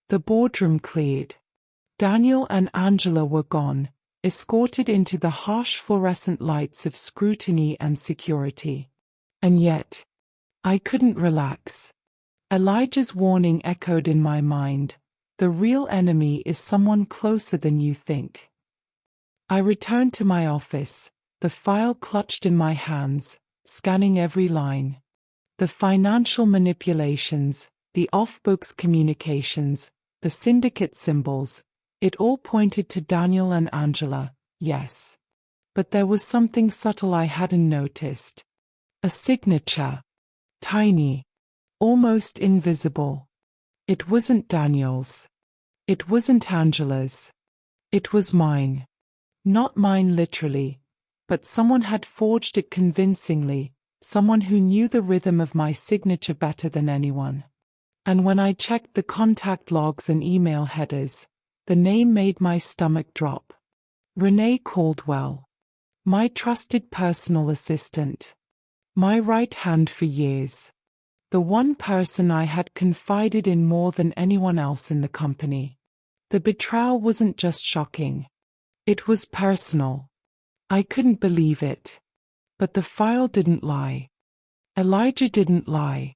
The boardroom cleared. Daniel and Angela were gone, escorted into the harsh fluorescent lights of scrutiny and security. And yet, I couldn't relax. Elijah's warning echoed in my mind. The real enemy is someone closer than you think. I returned to my office, the file clutched in my hands, scanning every line. The financial manipulations, the off-books communications, the syndicate symbols, it all pointed to Daniel and Angela, yes. But there was something subtle I hadn't noticed. A signature. Tiny. Almost invisible. It wasn't Daniel's. It wasn't Angela's. It was mine. Not mine literally, but someone had forged it convincingly, someone who knew the rhythm of my signature better than anyone. And when I checked the contact logs and email headers, the name made my stomach drop. Renee Caldwell. My trusted personal assistant. My right hand for years. The one person I had confided in more than anyone else in the company. The betrayal wasn't just shocking. It was personal. I couldn't believe it. But the file didn't lie. Elijah didn't lie.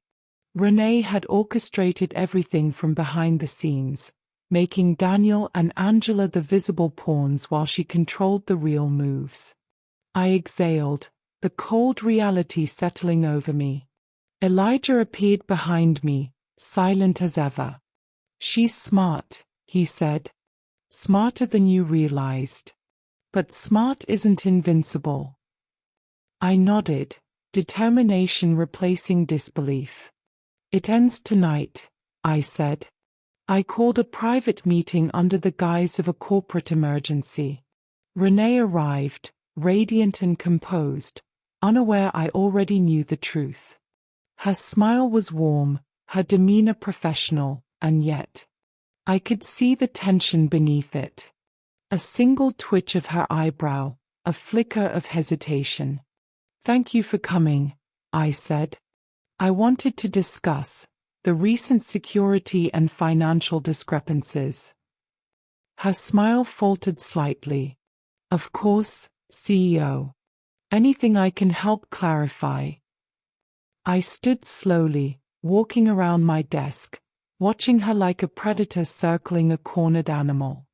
Renee had orchestrated everything from behind the scenes, making Daniel and Angela the visible pawns while she controlled the real moves. I exhaled, the cold reality settling over me. Elijah appeared behind me, silent as ever. She's smart, he said. Smarter than you realized. But smart isn't invincible. I nodded, determination replacing disbelief. It ends tonight, I said. I called a private meeting under the guise of a corporate emergency. Renee arrived, radiant and composed, unaware I already knew the truth. Her smile was warm, her demeanor professional, and yet I could see the tension beneath it. A single twitch of her eyebrow, a flicker of hesitation. "Thank you for coming," I said. "I wanted to discuss the recent security and financial discrepancies." Her smile faltered slightly. "Of course, CEO. Anything I can help clarify?" I stood slowly, walking around my desk, watching her like a predator circling a cornered animal.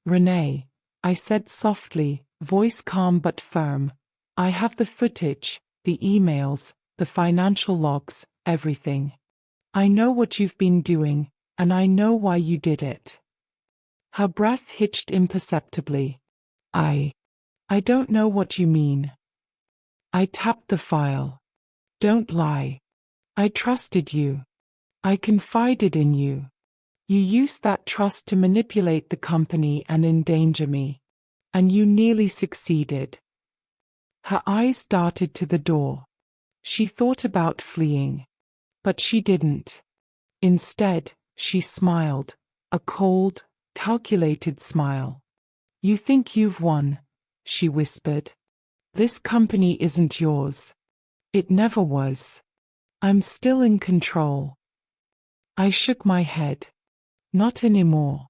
"Renee," I said softly, voice calm but firm, "I have the footage, the emails, the financial logs, everything. I know what you've been doing, and I know why you did it." Her breath hitched imperceptibly. I don't know what you mean." I tapped the file. "Don't lie. I trusted you. I confided in you. You used that trust to manipulate the company and endanger me. And you nearly succeeded." Her eyes darted to the door. She thought about fleeing. But she didn't. Instead, she smiled, a cold, calculated smile. "You think you've won," she whispered. "This company isn't yours. It never was. I'm still in control." I shook my head. "Not anymore."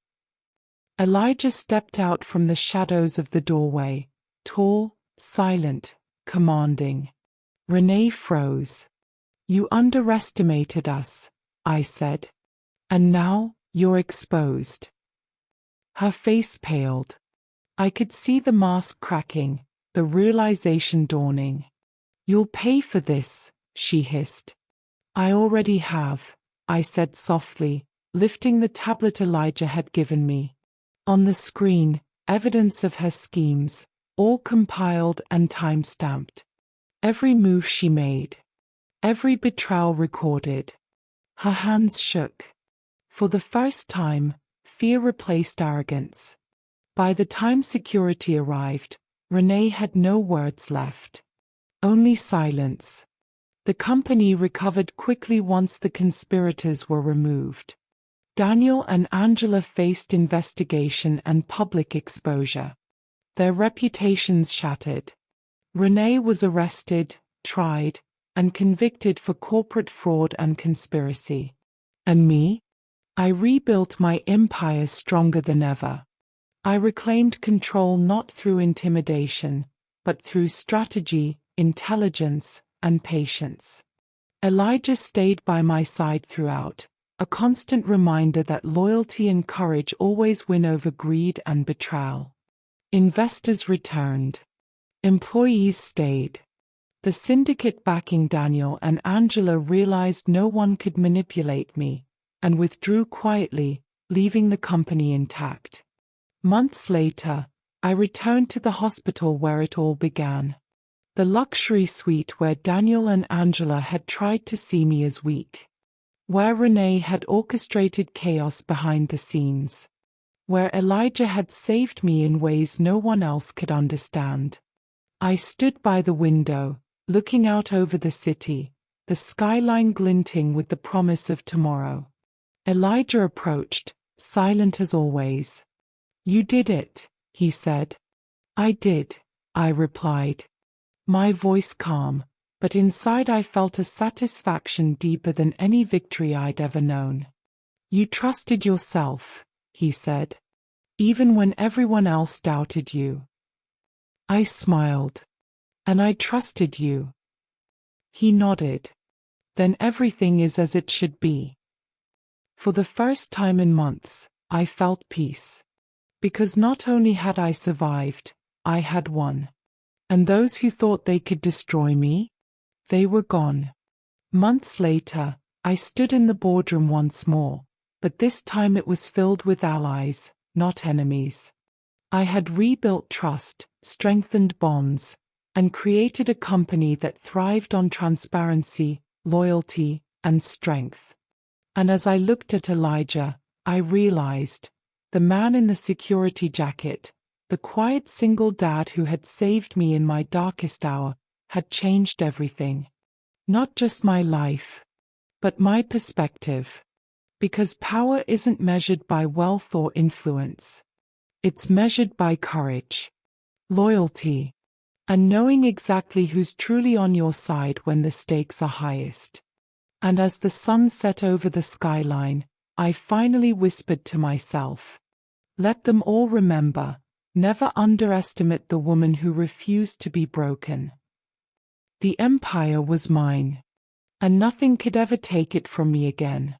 Elijah stepped out from the shadows of the doorway, tall, silent, commanding. Renee froze. "You underestimated us," I said. "And now, you're exposed." Her face paled. I could see the mask cracking, the realization dawning. "You'll pay for this," she hissed. "I already have," I said softly, lifting the tablet Elijah had given me. On the screen, evidence of her schemes, all compiled and time-stamped. Every move she made. Every betrayal recorded. Her hands shook. For the first time, fear replaced arrogance. By the time security arrived, Renee had no words left. Only silence. The company recovered quickly once the conspirators were removed. Daniel and Angela faced investigation and public exposure. Their reputations shattered. Renee was arrested, tried, and convicted for corporate fraud and conspiracy. And me? I rebuilt my empire stronger than ever. I reclaimed control not through intimidation, but through strategy, intelligence, and patience. Elijah stayed by my side throughout, a constant reminder that loyalty and courage always win over greed and betrayal. Investors returned. Employees stayed. The syndicate backing Daniel and Angela realized no one could manipulate me, and withdrew quietly, leaving the company intact. Months later, I returned to the hospital where it all began. The luxury suite where Daniel and Angela had tried to see me as weak. Where Renee had orchestrated chaos behind the scenes. Where Elijah had saved me in ways no one else could understand. I stood by the window, looking out over the city, the skyline glinting with the promise of tomorrow. Elijah approached, silent as always. "You did it," he said. "I did," I replied. My voice calm, but inside I felt a satisfaction deeper than any victory I'd ever known. "You trusted yourself," he said, "even when everyone else doubted you." I smiled. "And I trusted you." He nodded. "Then everything is as it should be." For the first time in months, I felt peace. Because not only had I survived, I had won. And those who thought they could destroy me? They were gone. Months later, I stood in the boardroom once more, but this time it was filled with allies, not enemies. I had rebuilt trust, strengthened bonds, and created a company that thrived on transparency, loyalty, and strength. And as I looked at Elijah, I realized, the man in the security jacket, the quiet single dad who had saved me in my darkest hour, had changed everything. Not just my life, but my perspective. Because power isn't measured by wealth or influence. It's measured by courage, loyalty, and knowing exactly who's truly on your side when the stakes are highest. And as the sun set over the skyline, I finally whispered to myself, let them all remember, never underestimate the woman who refused to be broken. The empire was mine, and nothing could ever take it from me again.